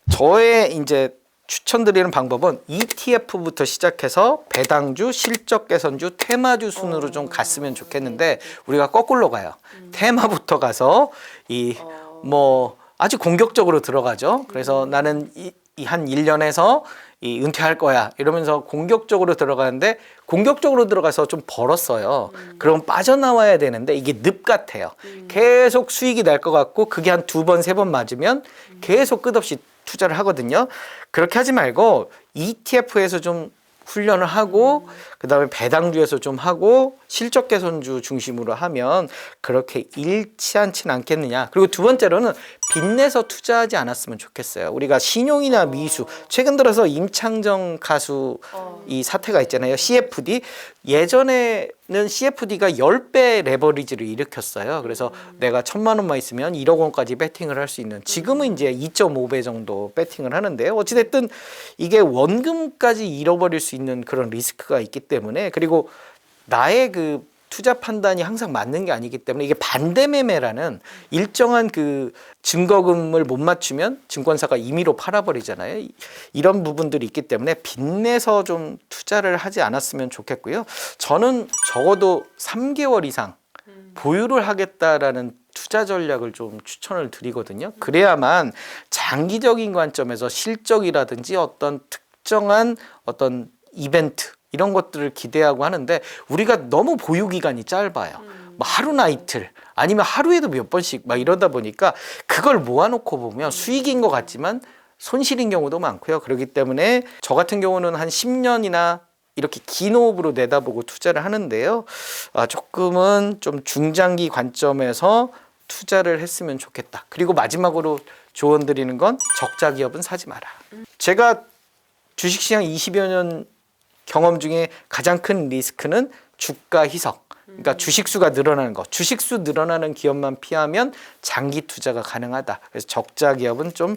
Speaker 2: 저의 이제 추천드리는 방법은 ETF부터 시작해서 배당주, 실적 개선주, 테마주 순으로 좀 갔으면 좋겠는데 우리가 거꾸로 가요. 테마부터 가서 뭐 아주 공격적으로 들어가죠. 그래서 나는 한 1년에서 은퇴할 거야 이러면서 공격적으로 들어가는데 공격적으로 들어가서 좀 벌었어요. 그럼 빠져나와야 되는데 이게 늪 같아요. 계속 수익이 날 것 같고 그게 한 2번, 3번 맞으면 계속 끝없이 투자를 하거든요. 그렇게 하지 말고 ETF에서 좀 훈련을 하고 그다음에 배당주에서 좀 하고 실적 개선주 중심으로 하면 그렇게 잃지 않진 않겠느냐. 그리고 두 번째로는 빚내서 투자하지 않았으면 좋겠어요. 우리가 신용이나 미수, 최근 들어서 임창정 가수 이 사태가 있잖아요. CFD. 예전에는 CFD가 10배 레버리지를 일으켰어요. 그래서 내가 1,000만 원만 있으면 1억 원까지 배팅을 할 수 있는, 지금은 이제 2.5배 정도 배팅을 하는데요. 어찌됐든 이게 원금까지 잃어버릴 수 있는 그런 리스크가 있기 때문에, 그리고 나의 그 투자 판단이 항상 맞는 게 아니기 때문에 이게 반대매매라는 일정한 그 증거금을 못 맞추면 증권사가 임의로 팔아버리잖아요. 이런 부분들이 있기 때문에 빚내서 좀 투자를 하지 않았으면 좋겠고요. 저는 적어도 3개월 이상 보유를 하겠다라는 투자 전략을 좀 추천을 드리거든요. 그래야만 장기적인 관점에서 실적이라든지 어떤 특정한 어떤 이벤트 이런 것들을 기대하고 하는데 우리가 너무 보유 기간이 짧아요. 뭐 하루나 이틀 아니면 하루에도 몇 번씩 막 이러다 보니까 그걸 모아놓고 보면 수익인 것 같지만 손실인 경우도 많고요. 그렇기 때문에 저 같은 경우는 한 10년이나 이렇게 긴 호흡으로 내다보고 투자를 하는데요. 조금은 좀 중장기 관점에서 투자를 했으면 좋겠다. 그리고 마지막으로 조언 드리는 건 적자 기업은 사지 마라. 제가 주식시장 20여 년 경험 중에 가장 큰 리스크는 주가 희석. 그러니까 주식수가 늘어나는 거. 주식수 늘어나는 기업만 피하면 장기 투자가 가능하다. 그래서 적자 기업은 좀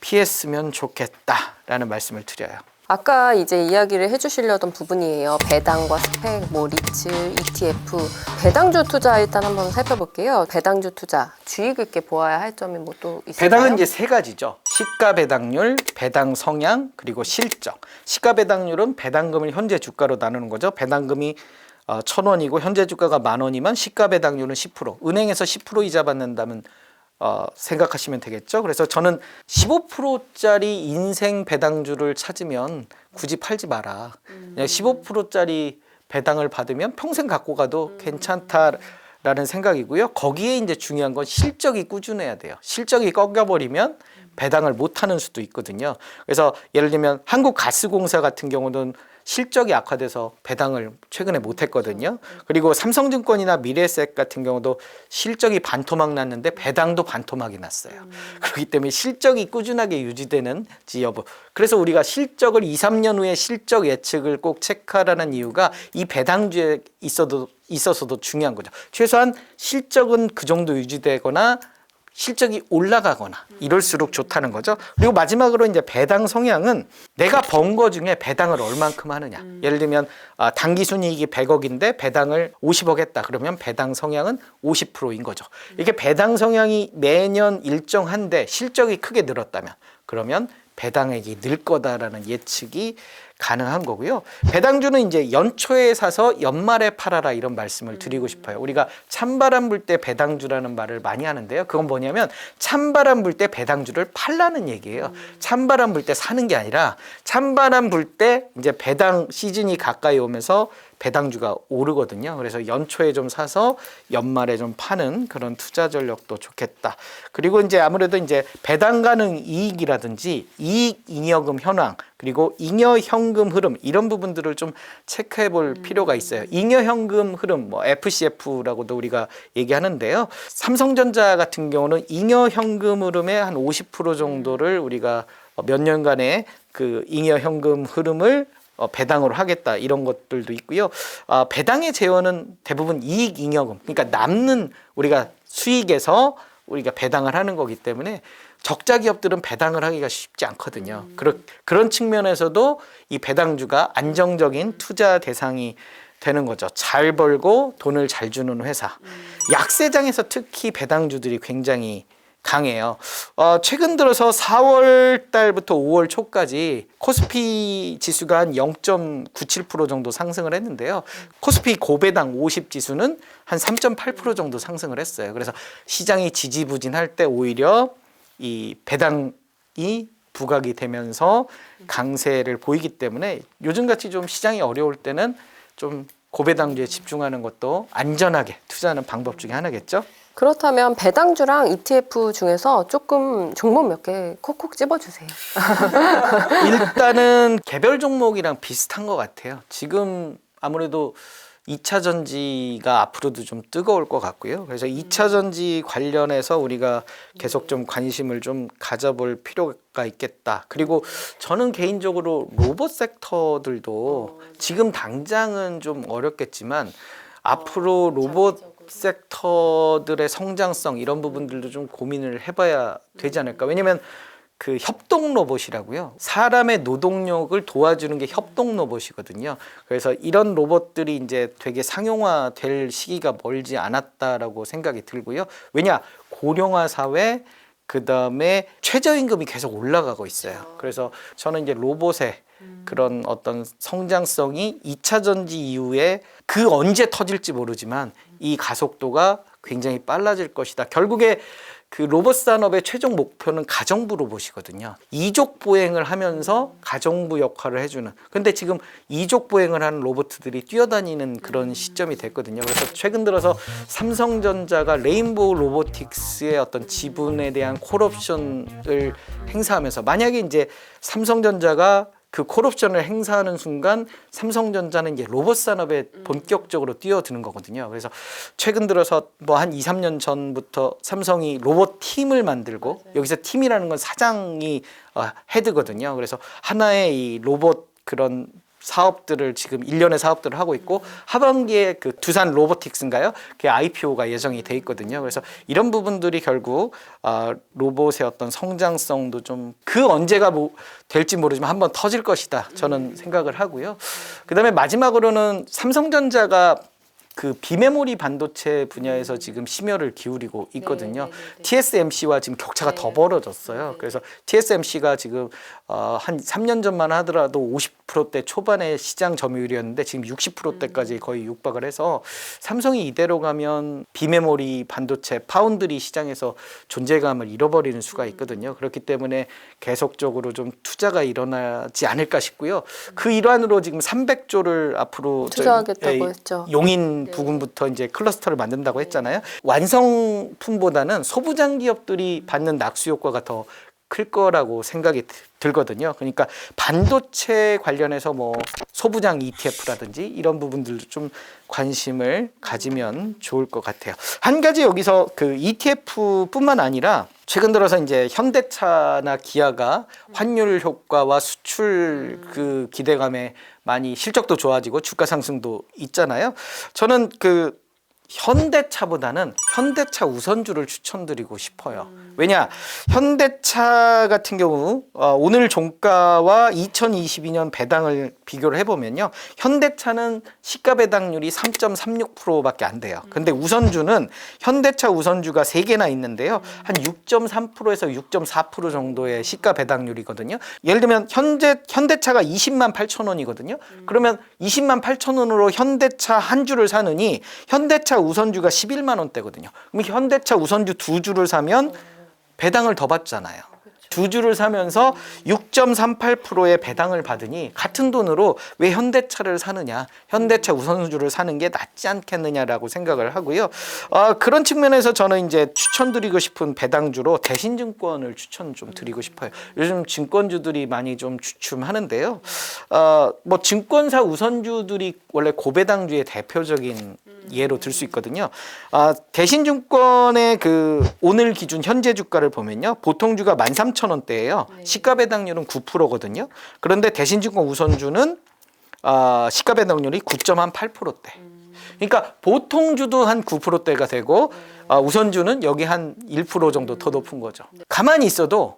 Speaker 2: 피했으면 좋겠다라는 말씀을 드려요.
Speaker 1: 아까 이제 이야기를 해주시려던 부분이에요. 배당과 스펙, 뭐 리츠, ETF, 배당주 투자 일단 한번 살펴볼게요. 배당주 투자 주의 깊게 보아야 할 점이 뭐 또 있을까요?
Speaker 2: 배당은 이제 세 가지죠. 시가 배당률, 배당 성향, 그리고 실적. 시가 배당률은 배당금을 현재 주가로 나누는 거죠. 배당금이 1,000원이고 현재 주가가 10,000원이면 시가 배당률은 10%. 은행에서 10% 이자 받는다면 생각하시면 되겠죠. 그래서 저는 15%짜리 인생 배당주를 찾으면 굳이 팔지 마라. 그냥 15%짜리 배당을 받으면 평생 갖고 가도 괜찮다라는 생각이고요. 거기에 이제 중요한 건 실적이 꾸준해야 돼요. 실적이 꺾여버리면 배당을 못 하는 수도 있거든요. 그래서 예를 들면 한국가스공사 같은 경우는 실적이 악화돼서 배당을 최근에 못 했거든요. 그리고 삼성증권이나 미래에셋 같은 경우도 실적이 반토막 났는데 배당도 반토막이 났어요. 그렇기 때문에 실적이 꾸준하게 유지되는지 여부. 그래서 우리가 실적을 2, 3년 후에 실적 예측을 꼭 체크하라는 이유가 이 배당주에 있어서도 중요한 거죠. 최소한 실적은 그 정도 유지되거나 실적이 올라가거나 이럴수록 좋다는 거죠. 그리고 마지막으로 이제 배당 성향은 내가 번 거 중에 배당을 얼만큼 하느냐. 예를 들면 단기 순이익이 100억인데 배당을 50억 했다. 그러면 배당 성향은 50%인 거죠. 이게 배당 성향이 매년 일정한데 실적이 크게 늘었다면 그러면 배당액이 늘 거다라는 예측이 가능한 거고요. 배당주는 이제 연초에 사서 연말에 팔아라 이런 말씀을 드리고 싶어요. 우리가 찬바람 불 때 배당주라는 말을 많이 하는데요. 그건 뭐냐면 찬바람 불 때 배당주를 팔라는 얘기예요. 찬바람 불 때 사는 게 아니라 찬바람 불 때 이제 배당 시즌이 가까이 오면서 배당주가 오르거든요. 그래서 연초에 좀 사서 연말에 좀 파는 그런 투자 전략도 좋겠다. 그리고 이제 아무래도 이제 배당 가능 이익이라든지 이익 잉여금 현황 그리고 잉여 현금 흐름 이런 부분들을 좀 체크해 볼 필요가 있어요. 잉여 현금 흐름 뭐 FCF라고도 우리가 얘기하는데요. 삼성전자 같은 경우는 잉여 현금 흐름의 한 50% 정도를 우리가 몇 년간의 그 잉여 현금 흐름을 배당으로 하겠다 이런 것들도 있고요. 배당의 재원은 대부분 이익 잉여금 그러니까 남는 우리가 수익에서 우리가 배당을 하는 거기 때문에 적자 기업들은 배당을 하기가 쉽지 않거든요. 그런 측면에서도 이 배당주가 안정적인 투자 대상이 되는 거죠. 잘 벌고 돈을 잘 주는 회사. 약세장에서 특히 배당주들이 굉장히 강해요. 최근 들어서 4월 달부터 5월 초까지 코스피 지수가 한 0.97% 정도 상승을 했는데요. 코스피 고배당 50 지수는 한 3.8% 정도 상승을 했어요. 그래서 시장이 지지부진할 때 오히려 이 배당이 부각이 되면서 강세를 보이기 때문에 요즘같이 좀 시장이 어려울 때는 좀 고배당주에 집중하는 것도 안전하게 투자하는 방법 중에 하나겠죠.
Speaker 1: 그렇다면 배당주랑 ETF 중에서 조금 종목 몇 개 콕콕 집어주세요.
Speaker 2: 일단은 개별 종목이랑 비슷한 것 같아요. 지금 아무래도 2차 전지가 앞으로도 좀 뜨거울 것 같고요. 그래서 2차 전지 관련해서 우리가 계속 좀 관심을 좀 가져볼 필요가 있겠다. 그리고 저는 개인적으로 로봇 섹터들도 지금 당장은 좀 어렵겠지만 앞으로 로봇 섹터들의 성장성 이런 부분들도 좀 고민을 해봐야 되지 않을까. 왜냐면 그 협동 로봇이라고요. 사람의 노동력을 도와주는 게 협동 로봇이거든요. 그래서 이런 로봇들이 이제 되게 상용화될 시기가 멀지 않았다라고 생각이 들고요. 왜냐? 고령화 사회 그다음에 최저임금이 계속 올라가고 있어요. 그래서 저는 이제 로봇의 그런 어떤 성장성이 2차 전지 이후에 그 언제 터질지 모르지만 이 가속도가 굉장히 빨라질 것이다. 결국에 그 로봇 산업의 최종 목표는 가정부 로봇이거든요. 이족 보행을 하면서 가정부 역할을 해주는. 근데 지금 이족 보행을 하는 로봇들이 뛰어다니는 그런 시점이 됐거든요. 그래서 최근 들어서 삼성전자가 레인보우 로보틱스의 어떤 지분에 대한 콜옵션을 행사하면서, 만약에 이제 삼성전자가 그 콜옵션을 행사하는 순간 삼성전자는 이제 로봇 산업에 본격적으로 뛰어드는 거거든요. 그래서 최근 들어서 뭐 한 2, 3년 전부터 삼성이 로봇 팀을 만들고, 여기서 팀이라는 건 사장이 헤드거든요. 그래서 하나의 이 로봇 그런 사업들을 지금 일련의 사업들을 하고 있고, 하반기에 그 두산 로보틱스인가요? 그 IPO가 예정이 돼 있거든요. 그래서 이런 부분들이 결국 로봇의 어떤 성장성도 좀 그 언제가 뭐 될지 모르지만 한번 터질 것이다, 저는 생각을 하고요. 그다음에 마지막으로는 삼성전자가 그 비메모리 반도체 분야에서 지금 심혈을 기울이고 있거든요. TSMC와 지금 격차가 더 벌어졌어요. 그래서 TSMC가 지금 한 3년 전만 하더라도 50%대 초반의 시장 점유율이었는데 지금 60%대까지 거의 육박을 해서, 삼성이 이대로 가면 비메모리 반도체 파운드리 시장에서 존재감을 잃어버리는 수가 있거든요. 그렇기 때문에 계속적으로 좀 투자가 일어나지 않을까 싶고요. 그 일환으로 지금 300조를 앞으로
Speaker 1: 투자하겠다고 했죠.
Speaker 2: 용인 부근부터 이제 클러스터를 만든다고 했잖아요. 완성품보다는 소부장 기업들이 받는 낙수 효과가 더 클 거라고 생각이 들거든요. 그러니까 반도체 관련해서 뭐 소부장 ETF라든지 이런 부분들도 좀 관심을 가지면 좋을 것 같아요. 한 가지 여기서 그 ETF뿐만 아니라 최근 들어서 이제 현대차나 기아가 환율 효과와 수출 그 기대감에 많이 실적도 좋아지고 주가 상승도 있잖아요. 저는 그 현대차보다는 현대차 우선주를 추천드리고 싶어요. 왜냐, 현대차 같은 경우 오늘 종가와 2022년 배당을 비교를 해보면요, 현대차는 시가 배당률이 3.36%밖에 안 돼요. 근데 우선주는 현대차 우선주가 3개나 있는데요, 한 6.3%에서 6.4% 정도의 시가 배당률이거든요. 예를 들면 현대차가 20만 8천 원이거든요. 그러면 20만 8천 원으로 현대차 한 주를 사느니 현대차 우선주가 11만 원대거든요. 그럼 현대차 우선주 2주를 사면 배당을 더 받잖아요. 2주를 사면서 6.38%의 배당을 받으니 같은 돈으로 왜 현대차를 사느냐, 현대차 우선주를 사는 게 낫지 않겠느냐라고 생각을 하고요. 그런 측면에서 저는 이제 추천드리고 싶은 배당주로 대신증권을 추천 좀 드리고 싶어요. 요즘 증권주들이 많이 좀 주춤하는데요. 뭐 증권사 우선주들이 원래 고배당주의 대표적인 예로 들 수 있거든요. 대신증권의 그 오늘 기준 현재 주가를 보면요, 보통주가 13,000원대예요. 시가 배당률은 9%거든요. 그런데 대신증권 우선주는 시가 배당률이 9.8%대. 그러니까 보통주도 한 9%대가 되고 우선주는 여기 한 1% 정도 더 높은 거죠. 가만히 있어도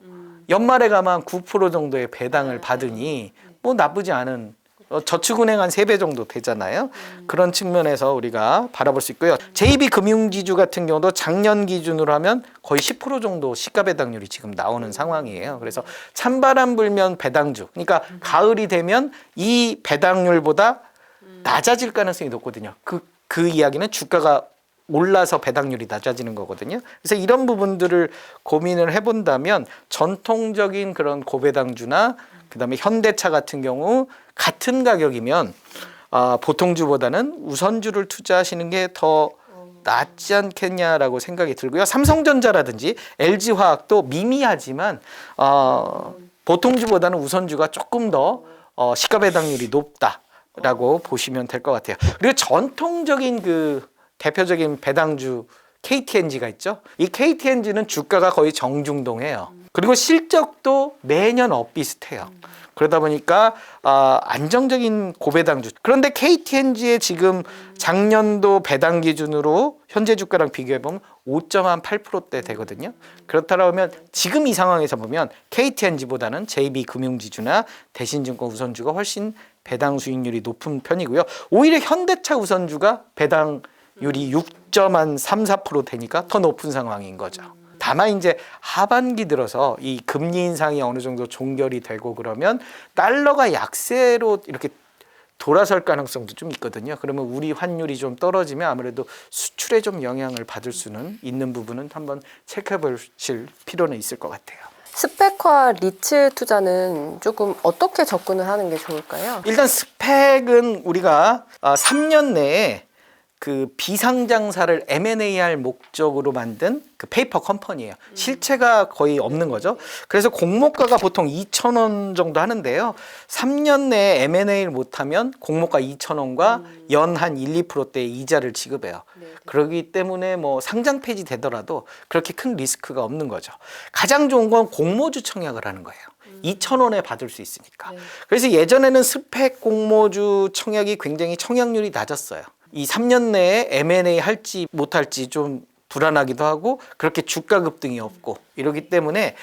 Speaker 2: 연말에 가면 9% 정도의 배당을 받으니 뭐 나쁘지 않은, 저축은행 한 3배 정도 되잖아요. 그런 측면에서 우리가 바라볼 수 있고요. JB금융지주 같은 경우도 작년 기준으로 하면 거의 10% 정도 시가 배당률이 지금 나오는 상황이에요. 그래서 찬바람 불면 배당주, 그러니까 가을이 되면 이 배당률보다 낮아질 가능성이 높거든요. 그 이야기는 주가가 올라서 배당률이 낮아지는 거거든요. 그래서 이런 부분들을 고민을 해본다면 전통적인 그런 고배당주나 그다음에 현대차 같은 경우 같은 가격이면 보통주보다는 우선주를 투자하시는 게 더 낫지 않겠냐라고 생각이 들고요. 삼성전자라든지 LG화학도 미미하지만 보통주보다는 우선주가 조금 더 시가 배당률이 높다라고 보시면 될 것 같아요. 그리고 전통적인 그 대표적인 배당주 KTNG가 있죠. 이 KTNG는 주가가 거의 정중동해요. 그리고 실적도 매년 엇비슷해요. 그러다 보니까 안정적인 고배당주. 그런데 KTNG의 지금 작년도 배당 기준으로 현재 주가랑 비교해보면 5.8%대 되거든요. 그렇다면 지금 이 상황에서 보면 KTNG보다는 JB금융지주나 대신증권 우선주가 훨씬 배당 수익률이 높은 편이고요. 오히려 현대차 우선주가 배당률이 6.34% 되니까 더 높은 상황인 거죠. 다만 이제 하반기 들어서 이 금리 인상이 어느 정도 종결이 되고 그러면 달러가 약세로 이렇게 돌아설 가능성도 좀 있거든요. 그러면 우리 환율이 좀 떨어지면 아무래도 수출에 좀 영향을 받을 수는 있는 부분은 한번 체크해 보실 필요는 있을 것 같아요.
Speaker 1: 스펙화 리츠 투자는 조금 어떻게 접근을 하는 게 좋을까요?
Speaker 2: 일단 스펙은 우리가 3년 내에 그 비상장사를 M&A 할 목적으로 만든 그 페이퍼 컴퍼니예요. 실체가 거의 없는 거죠. 그래서 공모가가 보통 2,000원 정도 하는데요. 3년 내에 M&A를 못하면 공모가 2,000원과 연 한 1, 2%대의 이자를 지급해요. 그렇기 때문에 뭐 상장 폐지 되더라도 그렇게 큰 리스크가 없는 거죠. 가장 좋은 건 공모주 청약을 하는 거예요. 2,000원에 받을 수 있으니까. 그래서 예전에는 스펙 공모주 청약이 굉장히 청약률이 낮았어요. 이 3년 내에 M&A 할지 못할지 좀 불안하기도 하고 그렇게 주가 급등이 없고 이러기 때문에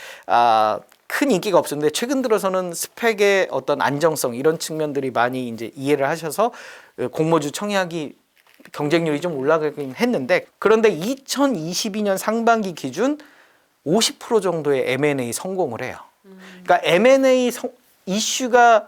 Speaker 2: 큰 인기가 없었는데 최근 들어서는 스펙의 어떤 안정성 이런 측면들이 많이 이제 이해를 하셔서 공모주 청약이 경쟁률이 좀 올라가긴 했는데 그런데 2022년 상반기 기준 50% 정도의 M&A 성공을 해요. 그러니까 M&A 이슈가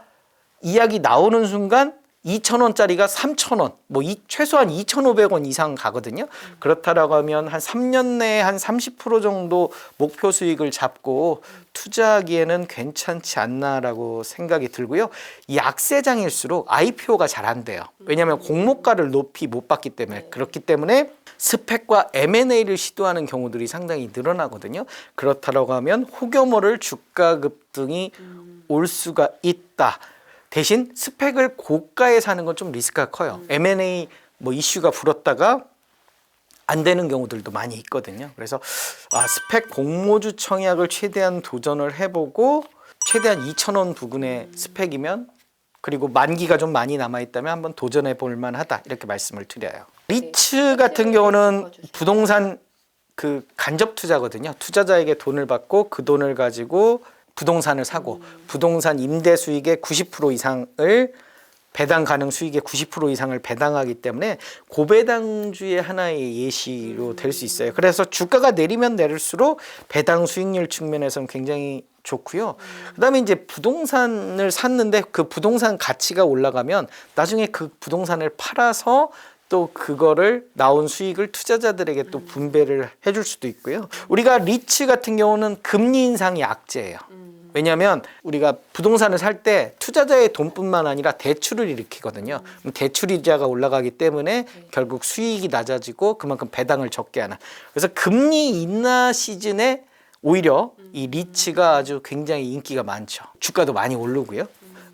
Speaker 2: 이야기 나오는 순간 2,000원짜리가 3,000원, 뭐 최소한 2,500원 이상 가거든요. 그렇다라고 하면 한 3년 내에 한 30% 정도 목표 수익을 잡고 투자하기에는 괜찮지 않나라고 생각이 들고요. 약세장일수록 IPO가 잘 안 돼요. 왜냐하면 공모가를 높이 못 받기 때문에 그렇기 때문에 스펙과 M&A를 시도하는 경우들이 상당히 늘어나거든요. 그렇다라고 하면 혹여모를 주가 급등이 올 수가 있다. 대신 스펙을 고가에 사는 건 좀 리스크가 커요. M&A 뭐 이슈가 불었다가 안 되는 경우들도 많이 있거든요. 그래서 스펙 공모주 청약을 최대한 도전을 해보고 최대한 2,000원 부근의 스펙이면 그리고 만기가 좀 많이 남아있다면 한번 도전해 볼 만하다 이렇게 말씀을 드려요. 리츠 같은 경우는 부동산 그 간접 투자거든요. 투자자에게 돈을 받고 그 돈을 가지고 부동산을 사고 부동산 임대 수익의 90% 이상을 배당 가능 수익의 90% 이상을 배당하기 때문에 고배당주의 하나의 예시로 될 수 있어요. 그래서 주가가 내리면 내릴수록 배당 수익률 측면에서는 굉장히 좋고요. 그다음에 이제 부동산을 샀는데 그 부동산 가치가 올라가면 나중에 그 부동산을 팔아서 또 그거를 나온 수익을 투자자들에게 또 분배를 해줄 수도 있고요. 우리가 리츠 같은 경우는 금리 인상이 악재예요. 왜냐하면 우리가 부동산을 살 때 투자자의 돈뿐만 아니라 대출을 일으키거든요. 대출 이자가 올라가기 때문에 결국 수익이 낮아지고 그만큼 배당을 적게 하는. 그래서 금리 인하 시즌에 오히려 이 리츠가 아주 굉장히 인기가 많죠. 주가도 많이 오르고요.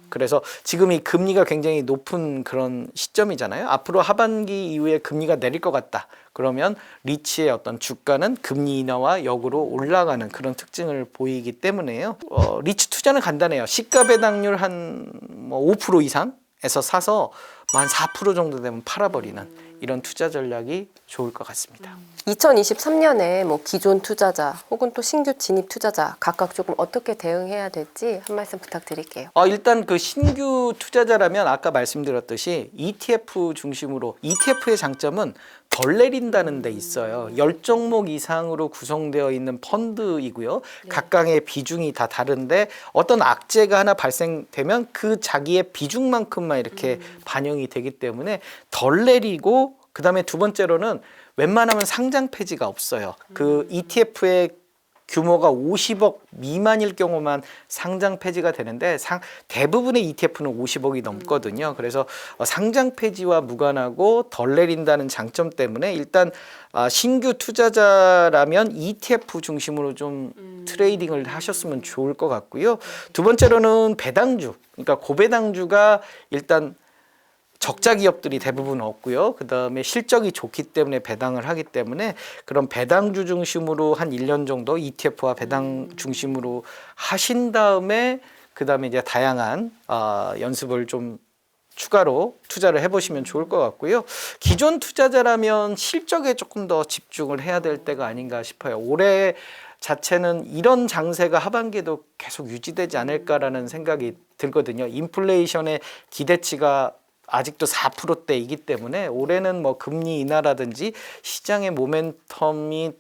Speaker 2: 그래서 지금 이 금리가 굉장히 높은 그런 시점이잖아요. 앞으로 하반기 이후에 금리가 내릴 것 같다. 그러면 리츠의 어떤 주가는 금리 인하와 역으로 올라가는 그런 특징을 보이기 때문에요. 리츠 투자는 간단해요. 시가 배당률 한 뭐 5% 이상에서 사서 한 4% 정도 되면 팔아버리는 이런 투자 전략이 좋을 것 같습니다.
Speaker 1: 2023년에 뭐 기존 투자자 혹은 또 신규 진입 투자자 각각 조금 어떻게 대응해야 될지 한 말씀 부탁드릴게요.
Speaker 2: 일단 그 신규 투자자라면 아까 말씀드렸듯이 ETF 중심으로 ETF의 장점은 덜 내린다는 데 있어요. 10종목 이상으로 구성되어 있는 펀드이고요. 각각의 비중이 다 다른데 어떤 악재가 하나 발생되면 그 자기의 비중만큼만 이렇게 반영이 되기 때문에 덜 내리고 그다음에 두 번째로는 웬만하면 상장 폐지가 없어요. 그 ETF의 규모가 50억 미만일 경우만 상장 폐지가 되는데 대부분의 ETF는 50억이 넘거든요. 그래서 상장 폐지와 무관하고 덜 내린다는 장점 때문에 일단 신규 투자자라면 ETF 중심으로 좀 트레이딩을 하셨으면 좋을 것 같고요. 두 번째로는 배당주, 그러니까 고배당주가 일단 적자 기업들이 대부분 없고요. 그다음에 실적이 좋기 때문에 배당을 하기 때문에 그런 배당주 중심으로 한 1년 정도 ETF와 배당 중심으로 하신 다음에 그다음에 이제 다양한 연습을 좀 추가로 투자를 해보시면 좋을 것 같고요. 기존 투자자라면 실적에 조금 더 집중을 해야 될 때가 아닌가 싶어요. 올해 자체는 이런 장세가 하반기에도 계속 유지되지 않을까라는 생각이 들거든요. 인플레이션의 기대치가 아직도 4%대이기 때문에 올해는 뭐 금리 인하라든지 시장의 모멘텀이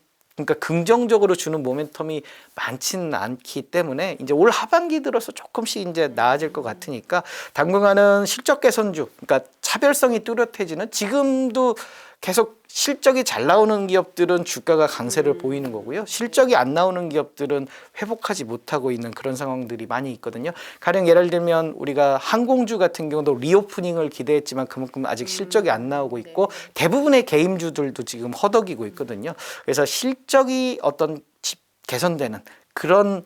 Speaker 2: 그러니까 긍정적으로 주는 모멘텀이 많지는 않기 때문에 이제 올 하반기 들어서 조금씩 이제 나아질 것 같으니까 당분간은 실적 개선주, 그러니까 차별성이 뚜렷해지는, 지금도 계속 실적이 잘 나오는 기업들은 주가가 강세를 보이는 거고요. 실적이 안 나오는 기업들은 회복하지 못하고 있는 그런 상황들이 많이 있거든요. 가령 예를 들면 우리가 항공주 같은 경우도 리오프닝을 기대했지만 그만큼 아직 실적이 안 나오고 있고 대부분의 개임주들도 지금 허덕이고 있거든요. 그래서 실적이 어떤 개선되는 그런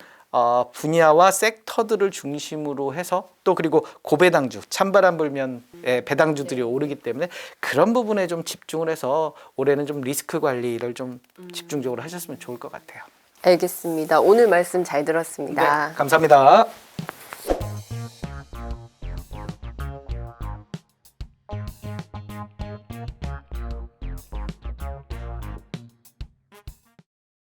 Speaker 2: 분야와 섹터들을 중심으로 해서 또 그리고 고배당주, 찬바람 불면 배당주들이 오르기 때문에 그런 부분에 좀 집중을 해서 올해는 좀 리스크 관리를 좀 집중적으로 하셨으면 좋을 것 같아요.
Speaker 1: 알겠습니다. 오늘 말씀 잘 들었습니다.
Speaker 2: 네, 감사합니다.